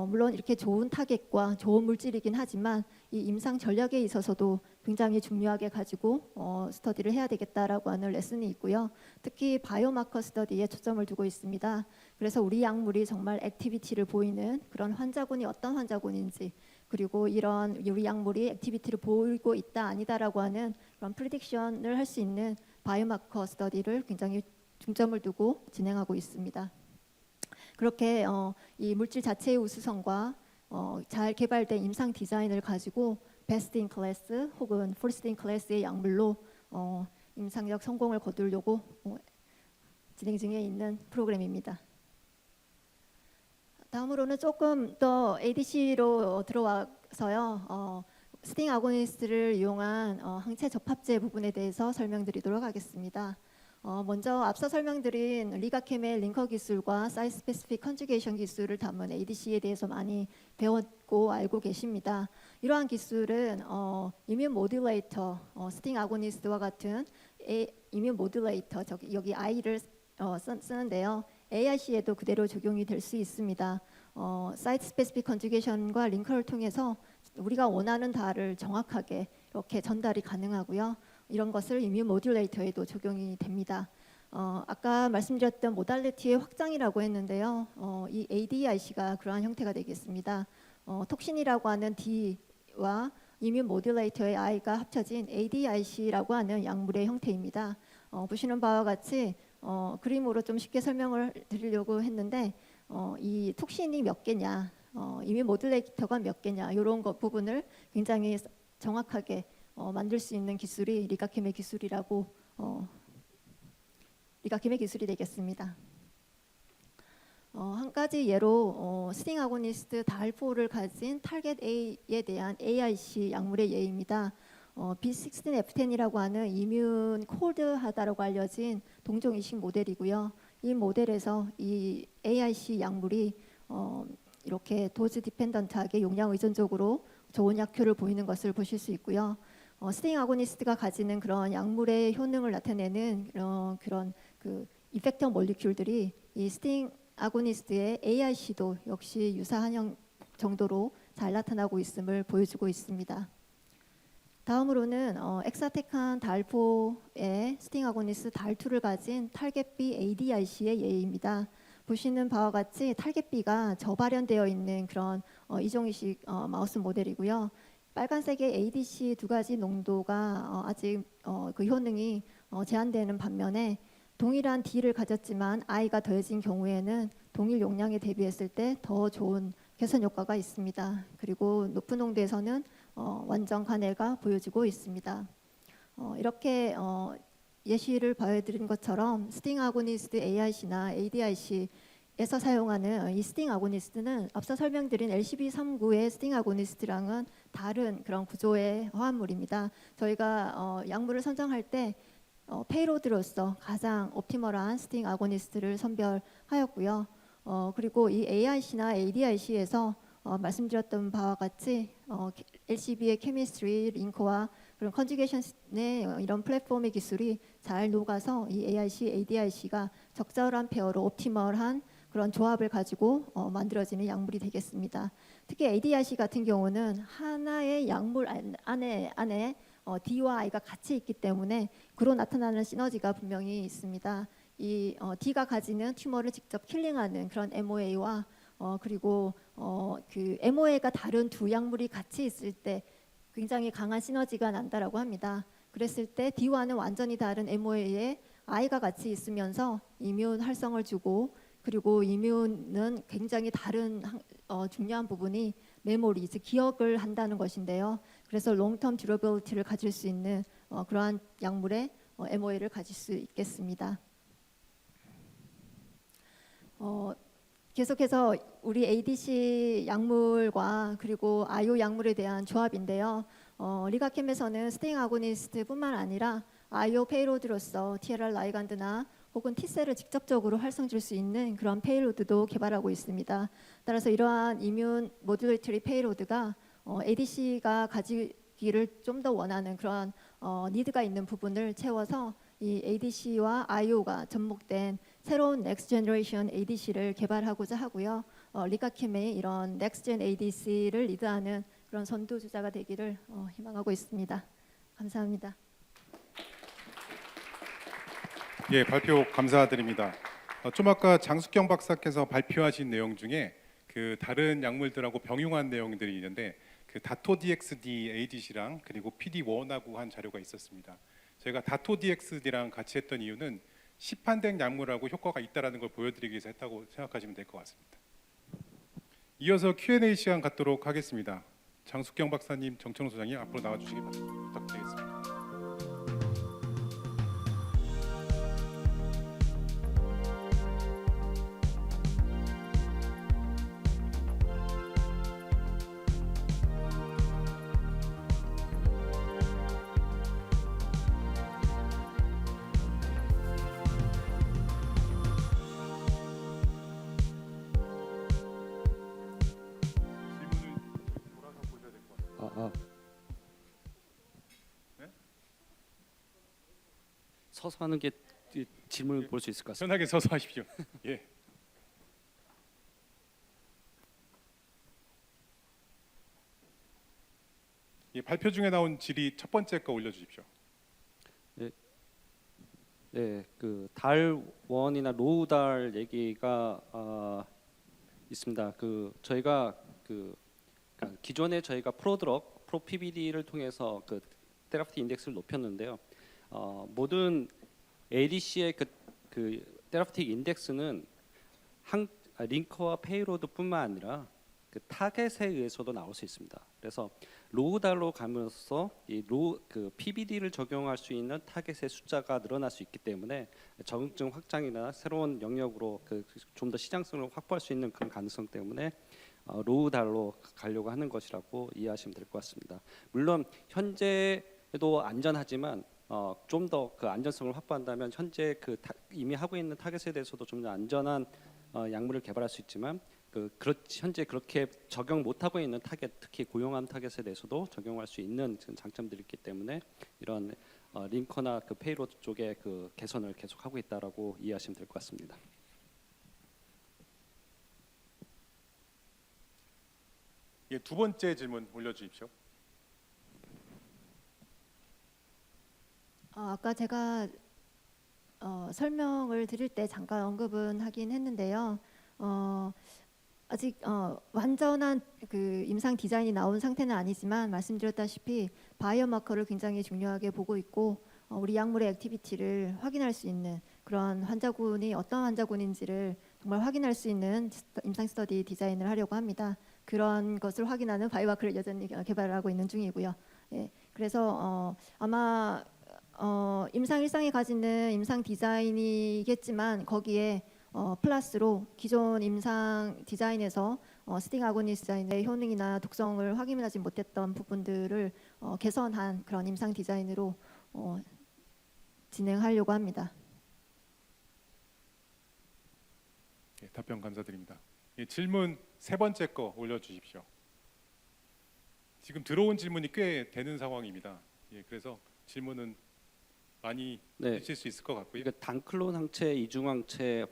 물론 이렇게 좋은 타겟과 좋은 물질이긴 하지만 이 임상 전략에 있어서도 굉장히 중요하게 가지고 스터디를 해야 되겠다라고 하는 레슨이 있고요. 특히 바이오마커 스터디에 초점을 두고 있습니다. 그래서 우리 약물이 정말 액티비티를 보이는 그런 환자군이 어떤 환자군인지, 그리고 이런 우리 약물이 액티비티를 보이고 있다 아니다라고 하는 그런 프리딕션을 할 수 있는 바이오마커 스터디를 굉장히 중점을 두고 진행하고 있습니다. 그렇게 이 물질 자체의 우수성과 잘 개발된 임상 디자인을 가지고 베스트 인 클래스 혹은 퍼스트 인 클래스의 약물로 임상적 성공을 거두려고 진행 중에 있는 프로그램입니다. 다음으로는 조금 더 ADC로 들어와서요. 스팅 아고니스트를 이용한 항체 접합제 부분에 대해서 설명드리도록 하겠습니다. 먼저 앞서 설명드린 리가캠의 링커 기술과 사이트 스페시픽 컨주게이션 기술을 담은 ADC에 대해서 많이 배웠고 알고 계십니다. 이러한 기술은 이뮨 모듈레이터, 스팅 아고니스트와 같은 이뮨 모듈레이터, 여기 I를 쓰는데요. AIC에도 그대로 적용이 될 수 있습니다. 사이트 스페시픽 컨주게이션과 링커를 통해서 우리가 원하는 달을 정확하게 이렇게 전달이 가능하고요. 이런 것을 이뮨 모듈레이터에도 적용이 됩니다. 아까 말씀드렸던 모달리티의 확장이라고 했는데요. 이 ADIC가 그러한 형태가 되겠습니다. 톡신이라고 하는 D와 이뮨 모듈레이터의 I가 합쳐진 ADIC라고 하는 약물의 형태입니다. 보시는 바와 같이 그림으로 좀 쉽게 설명을 드리려고 했는데 이 톡신이 몇 개냐, 이뮨 모듈레이터가 몇 개냐, 이런 부분을 굉장히 정확하게 만들 수 있는 기술이 리가캠의 기술이 되겠습니다. 한 가지 예로 스팅 아고니스트 달포를 가진 타겟 A에 대한 AIC 약물의 예입니다. B16F10이라고 하는 이뮨 콜드하다라고 알려진 동종 이식 모델이고요. 이 모델에서 이 AIC 약물이 이렇게 도즈 디펜던트하게 용량 의존적으로 좋은 약효를 보이는 것을 보실 수 있고요. 스팅 아고니스트가 가지는 그런 약물의 효능을 나타내는 그런 그 이펙터 몰리큘들이 이 스팅 아고니스트의 AIC도 역시 유사한 정도로 잘 나타나고 있음을 보여주고 있습니다. 다음으로는 엑사테칸 달포의 스팅 아고니스트 달투를 가진 타겟 B ADIC의 예입니다. 보시는 바와 같이 타겟 B가 저발현되어 있는 그런 이종이식 마우스 모델이고요. 빨간색의 ADC 두 가지 농도가 아직 그 효능이 제한되는 반면에 동일한 D를 가졌지만 I가 더해진 경우에는 동일 용량에 대비했을 때 더 좋은 개선 효과가 있습니다. 그리고 높은 농도에서는 완전 간해가 보여지고 있습니다. 이렇게 예시를 보여드린 것처럼 스팅 아고니스트 AIC나 ADIC에서 사용하는 이 스팅 아고니스트는 앞서 설명드린 LCB39의 스팅 아고니스트랑은 다른 그런 구조의 화합물입니다. 저희가 약물을 선정할 때 페이로드로서 가장 옵티멀한 스팅 아고니스트를 선별하였고요. 그리고 이 AIC나 ADIC에서 말씀드렸던 바와 같이 LCB의 케미스트리, 링크와 그런 컨주게이션의 이런 플랫폼의 기술이 잘 녹아서 이 AIC, ADIC가 적절한 페어로 옵티멀한 그런 조합을 가지고 만들어지는 약물이 되겠습니다. 특히 ADIC 같은 경우는 하나의 약물 안에 D와 I가 같이 있기 때문에 그로 나타나는 시너지가 분명히 있습니다. 이 D가 가지는 튜머를 직접 킬링하는 그런 MOA와 그리고 그 MOA가 다른 두 약물이 같이 있을 때 굉장히 강한 시너지가 난다라고 합니다. 그랬을 때 D와는 완전히 다른 MOA에 I가 같이 있으면서 이뮨 활성을 주고 그리고 이뮨은 굉장히 다른 중요한 부분이 메모리, 즉 기억을 한다는 것인데요. 그래서 롱텀 듀러빌리티를 가질 수 있는 그러한 약물의 MOA를 가질 수 있겠습니다. 계속해서 우리 ADC 약물과 그리고 IO 약물에 대한 조합인데요. 리가캠에서는 스팅 아고니스트뿐만 아니라 IO 페이로드로서 TLR 라이간드나 혹은 T셀을 직접적으로 활성 줄 수 있는 그런 페이로드도 개발하고 있습니다. 따라서 이러한 이뮨 모듈레이터리 페이로드가 ADC가 가지기를 좀 더 원하는 그런 니드가 있는 부분을 채워서 이 ADC와 IO가 접목된 새로운 넥스트 제너레이션 ADC를 개발하고자 하고요. 리가캠의 이런 넥스트 젠 ADC를 리드하는 그런 선두주자가 되기를 희망하고 있습니다. 감사합니다. 예, 발표 감사드립니다. 좀 아까 장숙경 박사께서 발표하신 내용 중에 그 다른 약물들하고 병용한 내용들이 있는데 그 다토DXD ADC랑 그리고 PD1하고 한 자료가 있었습니다. 저희가 다토DXD랑 같이 했던 이유는 시판된 약물하고 효과가 있다라는 걸 보여드리기 위해서 했다고 생각하시면 될 것 같습니다. 이어서 Q&A 시간 갖도록 하겠습니다. 장숙경 박사님, 정천호 소장님 앞으로 나와주시기 부탁드리겠습니다. 서서 하는 게 질문을 볼 수 있을 것 같습니다. 편하게 서서 하십시오. 예. 예, 발표 중에 나온 질의 첫 번째 거 올려주십시오. 네, 그 달원이나 로우달 얘기가 있습니다. 그 저희가 그러니까 기존에 저희가 프로드럭, 프로PBD를 통해서 그 테라피티 인덱스를 높였는데요. 모든 ADC의 그 테라피틱 인덱스는 링커와 페이로드뿐만 아니라 그 타겟에 의해서도 나올 수 있습니다. 그래서 로우달로 가면서 그 PBD를 적용할 수 있는 타겟의 숫자가 늘어날 수 있기 때문에 적응증 확장이나 새로운 영역으로 좀 더 시장성을 확보할 수 있는 그런 가능성 때문에 로우달로 가려고 하는 것이라고 이해하시면 될 것 같습니다. 물론 현재도 안전하지만 좀 더 그 안전성을 확보한다면 현재 이미 하고 있는 타겟에 대해서도 좀 더 안전한 약물을 개발할 수 있지만 현재 그렇게 적용 못하고 있는 타겟, 특히 고용암 타겟에 대해서도 적용할 수 있는 장점들이 있기 때문에 이런 링커나 그 페이로드 쪽의 그 개선을 계속하고 있다라고 이해하시면 될 것 같습니다. 예, 두 번째 질문 올려주십시오. 아까 제가 설명을 드릴 때 잠깐 언급은 하긴 했는데요. 아직 완전한 그 임상 디자인이 나온 상태는 아니지만 말씀드렸다시피 바이오마커를 굉장히 중요하게 보고 있고 우리 약물의 액티비티를 확인할 수 있는 그런 환자군이 어떤 환자군인지를 정말 확인할 수 있는 임상 스터디 디자인을 하려고 합니다. 그런 것을 확인하는 바이오마크를 여전히 개발하고 있는 중이고요. 예, 그래서 아마 임상 일상이 가지는 임상 디자인이겠지만 거기에 플러스로 기존 임상 디자인에서 스팅 아고니스트 디자인의 효능이나 독성을 확인하지 못했던 부분들을 개선한 그런 임상 디자인으로 진행하려고 합니다. 예, 답변 감사드립니다. 예, 질문 세 번째 거 올려주십시오. 지금 들어온 질문이 꽤 되는 상황입니다. 예, 그래서 질문은 많이 네. 주실 수 있을 것 같고요. 그러니까 단클론 항체, 이중항체,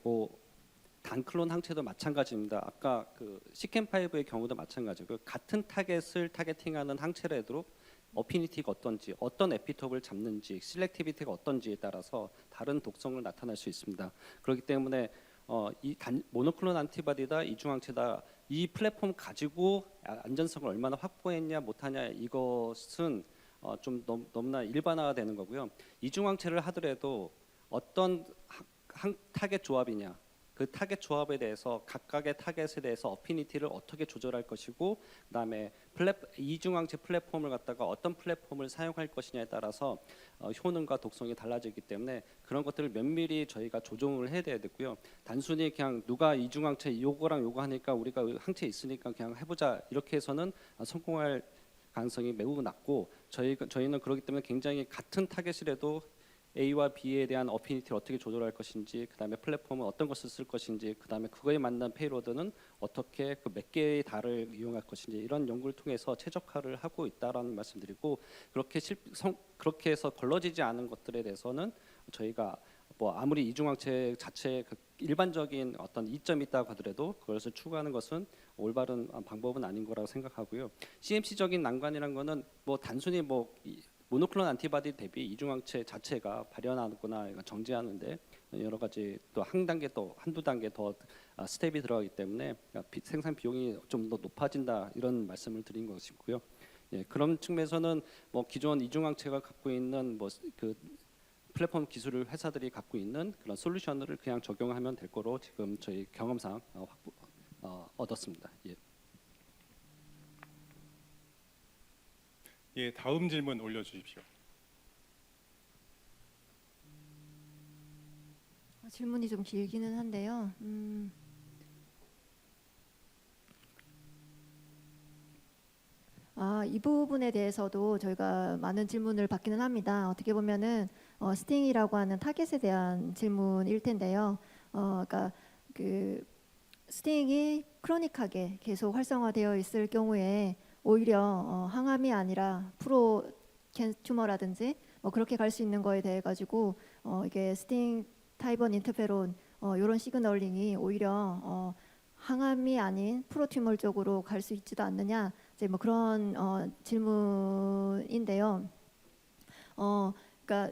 단클론 항체도 마찬가지입니다. 아까 그 시켄5의 경우도 마찬가지고 같은 타겟을 타겟팅하는 항체라도 어피니티가 어떤지, 어떤 에피톱을 잡는지, 실렉티비티가 어떤지에 따라서 다른 독성을 나타낼 수 있습니다. 그렇기 때문에 모노클론 안티바디다, 이중항체다, 이 플랫폼 가지고 안전성을 얼마나 확보했냐 못하냐 이것은 좀 너무나 일반화가 되는 거고요. 이중항체를 하더라도 어떤 타겟 조합이냐, 그 타겟 조합에 대해서 각각의 타겟에 대해서 어피니티를 어떻게 조절할 것이고, 그다음에 이중항체 플랫폼을 갖다가 어떤 플랫폼을 사용할 것이냐에 따라서 효능과 독성이 달라지기 때문에 그런 것들을 면밀히 저희가 조정을 해야 되고요. 단순히 그냥 누가 이중항체 요거랑 요거 하니까 우리가 항체 있으니까 그냥 해보자 이렇게 해서는 성공할 가능성이 매우 낮고, 저희는 그렇기 때문에 굉장히 같은 타겟이라도 A와 B에 대한 어피니티를 어떻게 조절할 것인지, 그다음에 플랫폼은 어떤 것을 쓸 것인지, 그다음에 그거에 맞는 페이로드는 어떻게 그 몇 개의 달을 이용할 것인지 이런 연구를 통해서 최적화를 하고 있다라는 말씀드리고, 그렇게 해서 걸러지지 않은 것들에 대해서는 저희가 아무리 이중항체 자체에 그 일반적인 어떤 이점이 있다고 하더라도 그것을 추구하는 것은 올바른 방법은 아닌 거라고 생각하고요. CMC적인 난관이란 거는 단순히 모노클론 안티바디 대비 이중항체 자체가 발현하거나 정지하는데 여러 가지 또 한두 단계 더 스텝이 들어가기 때문에 생산 비용이 좀 더 높아진다 이런 말씀을 드린 것이고요. 예, 그런 측면에서는 기존 이중항체가 갖고 있는 그 플랫폼 기술을 회사들이 갖고 있는 그런 솔루션을 그냥 적용하면 될 거로 지금 저희 경험상 얻었습니다. 예. 예, 다음 질문 올려주십시오. 질문이 좀 길기는 한데요. 이 부분에 대해서도 저희가 많은 질문을 받기는 합니다. 어떻게 보면은 스팅이라고 하는 타겟에 대한 질문일 텐데요. 그러니까 그 스팅이 크로닉하게 계속 활성화되어 있을 경우에 오히려 항암이 아니라 프로 튜머라든지 그렇게 갈 수 있는 거에 대해 가지고 이게 스팅 타입 1 인터페론 이런 시그널링이 오히려 항암이 아닌 프로튜머 쪽으로 갈 수 있지도 않느냐, 이제 그런 질문인데요. 그러니까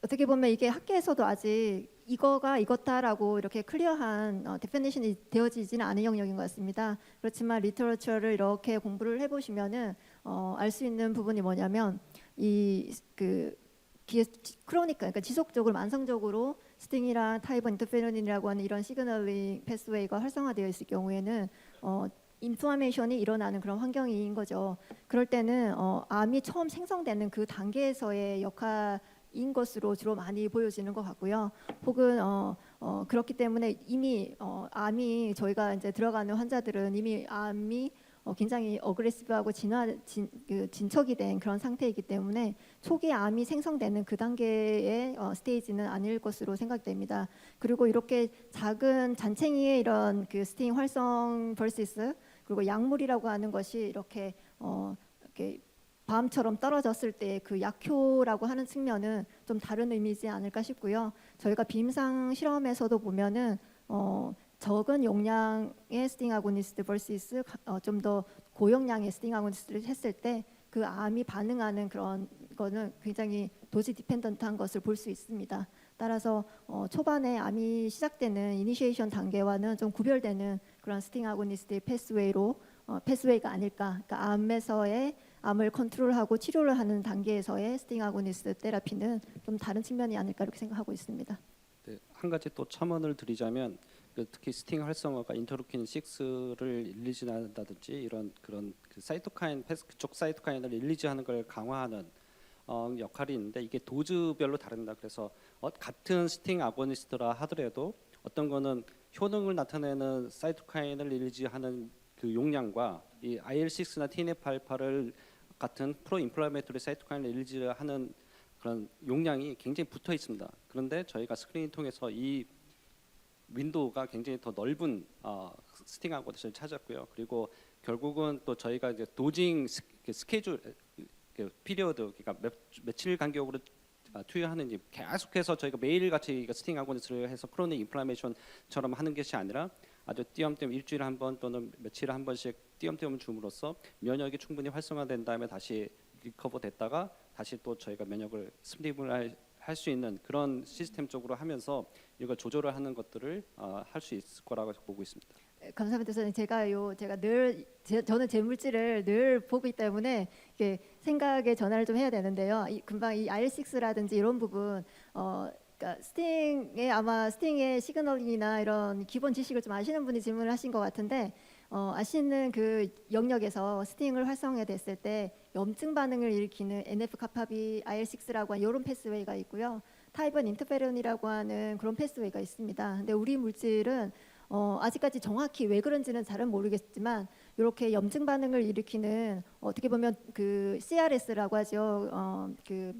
어떻게 보면 이게 학계에서도 아직 이거가 이것다라고 이렇게 클리어한 데피니션이 되어지지는 않은 영역인 것 같습니다. 그렇지만 리터러처를 이렇게 공부를 해보시면은 알 수 있는 부분이 뭐냐면 크로닉, 그러니까 지속적으로 만성적으로 스팅이랑 타입 1 인터페론이라고 하는 이런 시그널링 패스웨이가 활성화되어 있을 경우에는 인플라메이션이 일어나는 그런 환경인 거죠. 그럴 때는 암이 처음 생성되는 그 단계에서의 역할인 것으로 주로 많이 보여지는 것 같고요. 혹은 그렇기 때문에 이미 암이 저희가 이제 들어가는 환자들은 이미 암이 굉장히 어그레시브하고 진척이 된 그런 상태이기 때문에 초기 암이 생성되는 그 단계의 스테이지는 아닐 것으로 생각됩니다. 그리고 이렇게 작은 잔챙이의 이런 그 스팅 활성 벌시스, 그리고 약물이라고 하는 것이 이렇게 밤처럼 떨어졌을 때 그 약효라고 하는 측면은 좀 다른 의미지 않을까 싶고요. 저희가 비임상 실험에서도 보면은 적은 용량의 스팅 아고니스트 vs 좀 더 고용량의 스팅 아고니스트를 했을 때 그 암이 반응하는 그런 거는 굉장히 도지 디펜던트한 것을 볼 수 있습니다. 따라서 초반에 암이 시작되는 이니시에이션 단계와는 좀 구별되는 그런 스팅 아고니스트의 패스웨이가 아닐까. 그러니까 암에서의 암을 컨트롤하고 치료를 하는 단계에서의 스팅 아고니스트 테라피는 좀 다른 측면이 아닐까 이렇게 생각하고 있습니다. 네, 한 가지 또 첨언을 드리자면 특히 스팅 활성화가 인터루킨 6를 릴리즈한다든지 이런 그런 그 사이토카인 그쪽 사이토카인을 릴리즈하는 걸 강화하는 역할이 있는데 이게 도즈별로 다릅니다. 그래서 같은 스팅 아고니스트라 하더라도 어떤 거는 효능을 나타내는 사이토카인을 릴리즈하는 그 용량과 이 IL6나 TNF-알파를 같은 프로 인플라메토리 사이토카인을 릴리즈하는 그런 용량이 굉장히 붙어 있습니다. 그런데 저희가 스크린을 통해서 이 윈도우가 굉장히 더 넓은 스팅 아고니스트를 찾았고요. 그리고 결국은 또 저희가 이제 도징 스케줄 피리어드 그러니까 며칠 간격으로 투여하는지 계속해서 저희가 매일같이 스팅 아고니스트를 해서 크로닉 인플라메이션처럼 하는 것이 아니라 아주 띄엄띄엄 일주일에 한 번 또는 며칠에 한 번씩 띄엄띄엄 줌으로써 면역이 충분히 활성화된 다음에 다시 리커버 됐다가 다시 또 저희가 면역을 스timulate 할 수 있는 그런 시스템 쪽으로 하면서 이걸 조절을 하는 것들을 할 수 있을 거라고 보고 있습니다. 감사합니다. 선생님. 제가 늘 저는 제 물질을 늘 보고 있기 때문에 이게 생각의 전환을 좀 해야 되는데요. 금방 이 IL6라든지 이런 부분 그러니까 스팅의 시그널링이나 이런 기본 지식을 좀 아시는 분이 질문을 하신 것 같은데 아시는 그 영역에서 스팅을 활성화됐을 때 염증 반응을 일으키는 NF-kappaB IL6라고 하는 이런 패스웨이가 있고요. 타입은 인터페론이라고 하는 그런 패스웨이가 있습니다. 근데 우리 물질은 아직까지 정확히 왜 그런지는 잘은 모르겠지만 이렇게 염증 반응을 일으키는 어떻게 보면 그 CRS라고 하죠. 그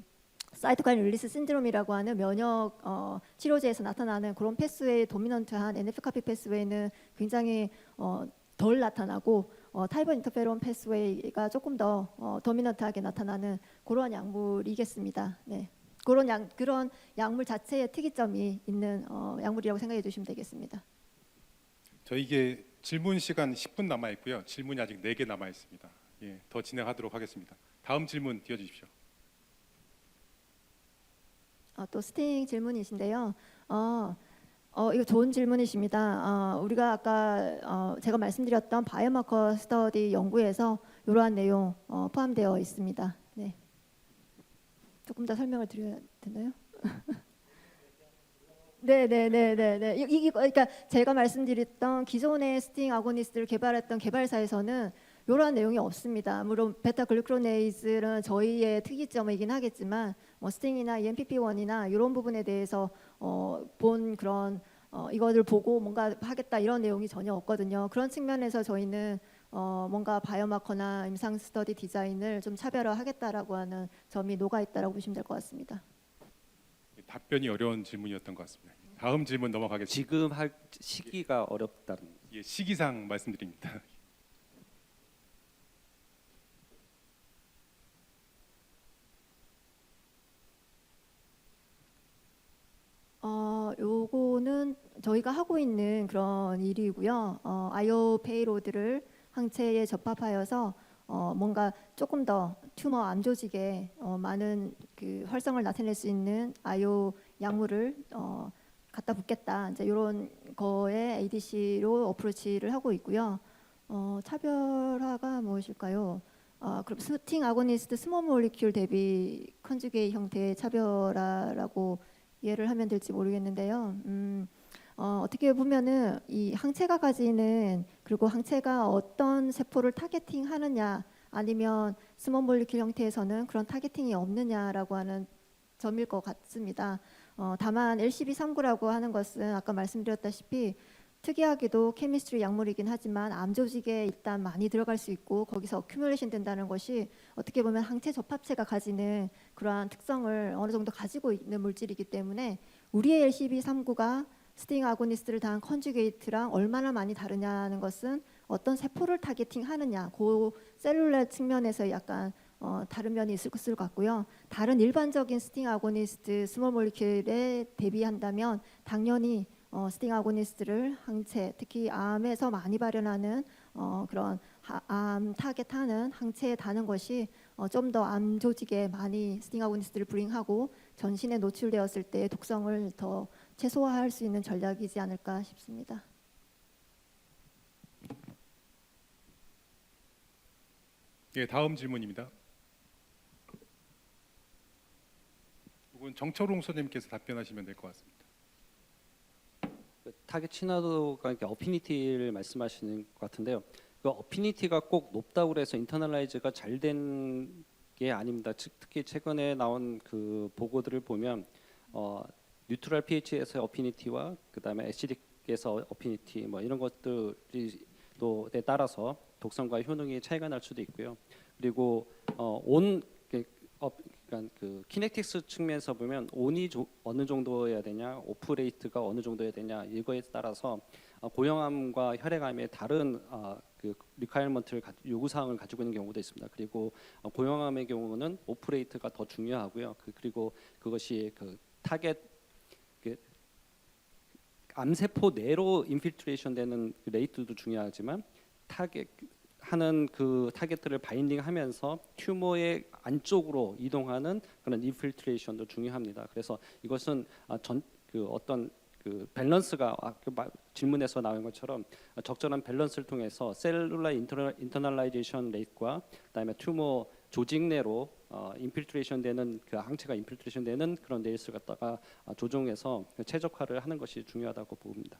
사이토카인 릴리스 신드롬이라고 하는 면역 치료제에서 나타나는 그런 패스웨이 도미넌트한 NF-kappa 패스웨이는 굉장히 덜 나타나고 타입 1 인터페론 패스웨이가 조금 더 도미넌트하게 나타나는 그런 약물이겠습니다. 네. 그런 약물 자체의 특이점이 있는 약물이라고 생각해 주시면 되겠습니다. 저희게 질문 시간 10분 남아 있고요. 질문이 아직 4개 남아 있습니다. 예, 더 진행하도록 하겠습니다. 다음 질문 띄워 주십시오. 또 스팅 질문이신데요. 이거 좋은 질문이십니다. 우리가 아까 제가 말씀드렸던 바이오마커 스터디 연구에서 이러한 내용 포함되어 있습니다. 네. 조금 더 설명을 드려야 되나요? 네. 그러니까 제가 말씀드렸던 기존의 스팅 아고니스트를 개발했던 개발사에서는 이러한 내용이 없습니다. 물론 베타 글루크로네이즈는 저희의 특이점이긴 하겠지만 스팅이나 ENPP1이나 이런 부분에 대해서 본 그런 이거를 보고 뭔가 하겠다 이런 내용이 전혀 없거든요. 그런 측면에서 저희는 뭔가 바이오마커나 임상 스터디 디자인을 좀 차별화하겠다라고 하는 점이 녹아 있다라고 보시면 될 것 같습니다. 답변이 어려운 질문이었던 것 같습니다. 다음 질문 넘어가겠습니다. 지금 할 시기가 어렵다는. 예, 시기상 말씀드립니다. 요거는 저희가 하고 있는 그런 일이고요. 아이오 페이로드를 항체에 접합하여서 뭔가 조금 더 튜머 암 조직에 많은 그 활성을 나타낼 수 있는 아이오 약물을 갖다 붓겠다. 이제 이런 거에 ADC로 어프로치를 하고 있고요. 차별화가 무엇일까요? 그럼 스팅 아고니스트 스몰 몰리큘 대비 컨주게이 형태의 차별화라고 이해를 하면 될지 모르겠는데요. 어떻게 보면은 이 항체가 가지는 그리고 항체가 어떤 세포를 타겟팅하느냐 아니면 스몰 몰리큘 형태에서는 그런 타겟팅이 없느냐라고 하는 점일 것 같습니다. 다만 LCB39라고 하는 것은 아까 말씀드렸다시피 특이하게도 케미스트리 약물이긴 하지만 암 조직에 일단 많이 들어갈 수 있고 거기서 어큐뮬레이션 된다는 것이 어떻게 보면 항체 접합체가 가지는 그러한 특성을 어느 정도 가지고 있는 물질이기 때문에 우리의 LCB39가 스팅 아고니스트를 당한 컨주게이트랑 얼마나 많이 다르냐는 것은 어떤 세포를 타겟팅하느냐 그 셀룰러 측면에서 약간 다른 면이 있을 것 같고요. 다른 일반적인 스팅 아고니스트 스몰 몰리큘에 대비한다면 당연히 스팅 아고니스트를 항체, 특히 암에서 많이 발현하는 그런 암 타겟하는 항체에 다는 것이 좀 더 암 조직에 많이 스팅 아고니스트를 브링하고 전신에 노출되었을 때 독성을 더 최소화할 수 있는 전략이지 않을까 싶습니다. 예, 다음 질문입니다. 이건 정철웅 선생님께서 답변하시면 될 것 같습니다. 그 타겟 친화도가 이렇게 어피니티를 말씀하시는 것 같은데요. 그 어피니티가 꼭 높다고 해서 인터널라이즈가 잘 된 게 아닙니다. 특히 최근에 나온 그 보고들을 보면 뉴트럴 pH에서의 어피니티와 그다음에 애시딕에서 어피니티 뭐 이런 것들이 또에 따라서 독성과 효능이 차이가 날 수도 있고요. 그리고 그러니까 그 키네틱스 측면에서 보면 온이 어느 정도여야 되냐, 오프 레이트가 어느 정도여야 되냐 이거에 따라서 고형암과 혈액암의 다른 그 리콰이어먼트를 요구 사항을 가지고 있는 경우도 있습니다. 그리고 고형암의 경우는 오프 레이트가 더 중요하고요. 그리고 그것이 그 타겟 그 암세포 내로 인필트레이션 되는 그 레이트도 중요하지만 타겟 하는 그 타겟들을 바인딩하면서 튜머의 안쪽으로 이동하는 그런 인필트레이션도 중요합니다. 그래서 이것은 그 어떤 그 밸런스가 질문에서 나온 것처럼 적절한 밸런스를 통해서 셀룰라 인터널라이제이션 레이트과 그다음에 튜머 조직 내로 인필트레이션 되는 그 항체가 인필트레이션 되는 그런 레이스를 갖다가 조정해서 최적화를 하는 것이 중요하다고 봅니다.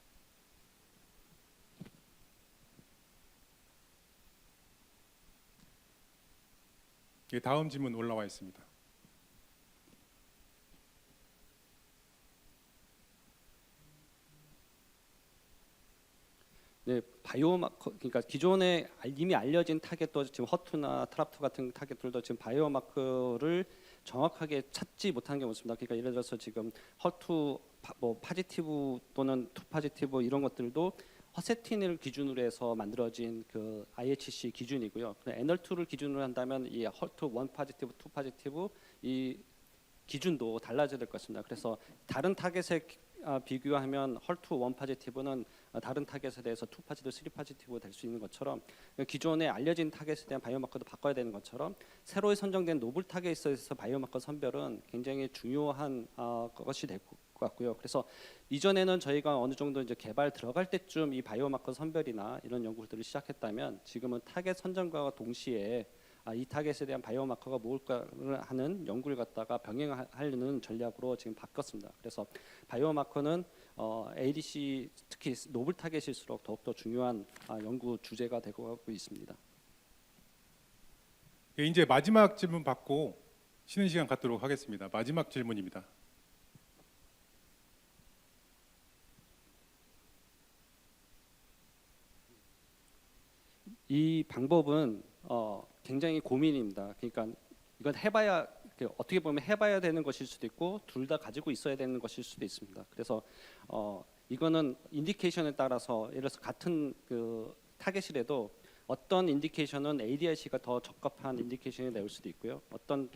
예, 다음 질문 올라와 있습니다. 네, 바이오마커 그러니까 기존에 이미 알려진 타겟도 지금 허투나 트랍투 같은 타겟들도 지금 바이오마커를 정확하게 찾지 못하는 경우가 있습니다. 그러니까 예를 들어서 지금 허투 뭐 파지티브 또는 투 파지티브 이런 것들도 허세틴을 기준으로 해서 만들어진 그 IHC 기준이고요. NR2를 기준으로 한다면 이 허투 1 파지티브, 2 파지티브 이 기준도 달라져야 될 것 같습니다. 그래서 다른 타겟에 비교하면 헐투 1 파지티브는 다른 타겟에 대해서 2 파지티브, 3 파지티브가 될 수 있는 것처럼 기존에 알려진 타겟에 대한 바이오마커도 바꿔야 되는 것처럼 새로 선정된 노블 타겟에 있어서 바이오마커 선별은 굉장히 중요한 것이 될 것 같고요. 그래서 이전에는 저희가 어느 정도 이제 개발 들어갈 때쯤 이 바이오마커 선별이나 이런 연구들을 시작했다면 지금은 타겟 선정과 동시에 이 타겟에 대한 바이오마커가 뭘까를 하는 연구를 갖다가 병행하려는 전략으로 지금 바꿨습니다. 그래서 바이오마커는 ADC 특히 노블 타겟일수록 더욱더 중요한 연구 주제가 되고 있습니다. 예, 이제 마지막 질문 받고 쉬는 시간 갖도록 하겠습니다. 마지막 질문입니다. 이 방법은 굉장히 고민입니다. 그러니까 이건 해봐야 어떻게 보면 해봐야 되는 것일 수도 있고 둘 다 가지고 있어야 되는 것일 수도 있습니다. 그래서 이거는 인디케이션에 따라서 예를 들어서 같은 그 타겟이라도 어떤 인디케이션은 ADIC가 더 적합한 인디케이션이 나올 수도 있고요. 어떤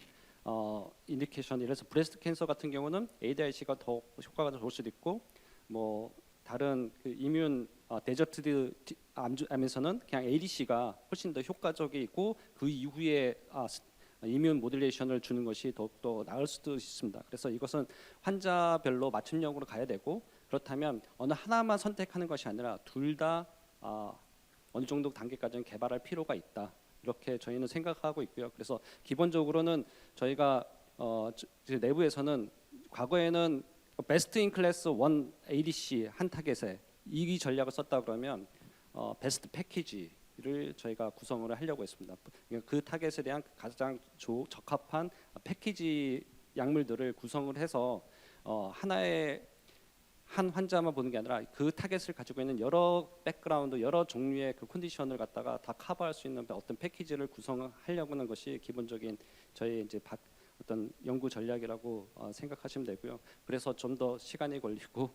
인디케이션 예를 들어서 브레스트 캔서 같은 경우는 ADIC가 더 효과가 더 좋을 수도 있고 뭐 다른 그 이뮨 데저트 암에서는 그냥 ADC가 훨씬 더 효과적이고 그 이후에 이뮨 모듈레이션을 주는 것이 더욱더 나을 수도 있습니다. 그래서 이것은 환자별로 맞춤형으로 가야 되고 그렇다면 어느 하나만 선택하는 것이 아니라 둘 다 어느 정도 단계까지는 개발할 필요가 있다. 이렇게 저희는 생각하고 있고요. 그래서 기본적으로는 저희가 내부에서는 과거에는 베스트 인 클래스 1 ADC 한 타겟에 이 전략을 썼다 그러면 베스트 패키지를 저희가 구성을 하려고 했습니다. 그러니까 그 타겟에 대한 가장 적합한 패키지 약물들을 구성을 해서 하나의 한 환자만 보는 게 아니라 그 타겟을 가지고 있는 여러 백그라운드, 여러 종류의 그 컨디션을 갖다가 다 커버할 수 있는 어떤 패키지를 구성하려고 하는 것이 기본적인 저희 이제 어떤 연구 전략이라고 생각하시면 되고요. 그래서 좀 더 시간이 걸리고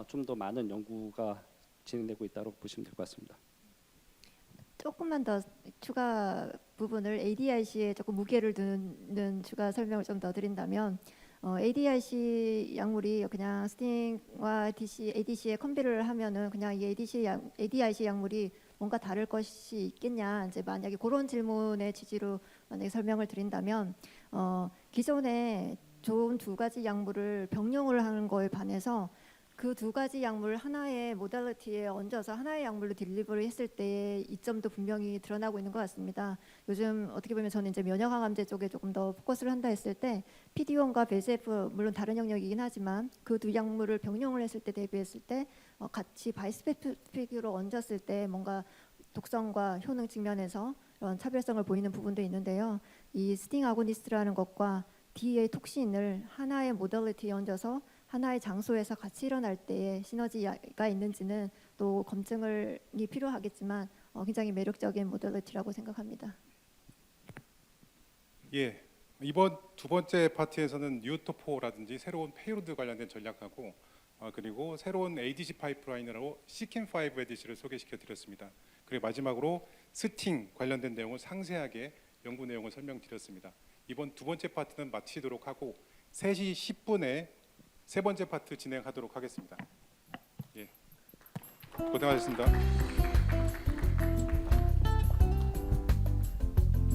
좀 더 많은 연구가 진행되고 있다고 보시면 될 것 같습니다. 조금만 더 추가 부분을 ADIC에 조금 무게를 두는 추가 설명을 좀 더 드린다면 ADIC 약물이 그냥 스팅과 ADC에 컴비를 하면은 그냥 이 ADIC 약물이 뭔가 다를 것이 있겠냐 이제 만약에 그런 질문의 취지로 만약에 설명을 드린다면 기존에 좋은 두 가지 약물을 병용을 하는 거에 반해서 그 두 가지 약물 하나의 모달리티에 얹어서 하나의 약물로 딜리버리 했을 때의 이점도 분명히 드러나고 있는 것 같습니다. 요즘 어떻게 보면 저는 이제 면역항암제 쪽에 조금 더 포커스를 한다 했을 때 PD-1과 VEGF 물론 다른 영역이긴 하지만 그 두 약물을 병용을 했을 때 대비했을 때 같이 바이스페시픽으로 얹었을 때 뭔가 독성과 효능 측면에서 이런 차별성을 보이는 부분도 있는데요. 이 스팅 아고니스트라는 것과 DEA 톡신을 하나의 모달리티에 얹어서 하나의 장소에서 같이 일어날 때의 시너지가 있는지는 또 검증이 필요하겠지만 굉장히 매력적인 모델리티라고 생각합니다. 예, 이번 두 번째 파트에서는 뉴토포라든지 새로운 페이로드 관련된 전략하고 그리고 새로운 ADC 파이프라인으로 CEACAM5 ADC를 소개시켜 드렸습니다. 그리고 마지막으로 스팅 관련된 내용을 상세하게 연구 내용을 설명드렸습니다. 이번 두 번째 파트는 마치도록 하고 3시 10분에 세 번째 파트 진행하도록 하겠습니다. 예, 고생하셨습니다.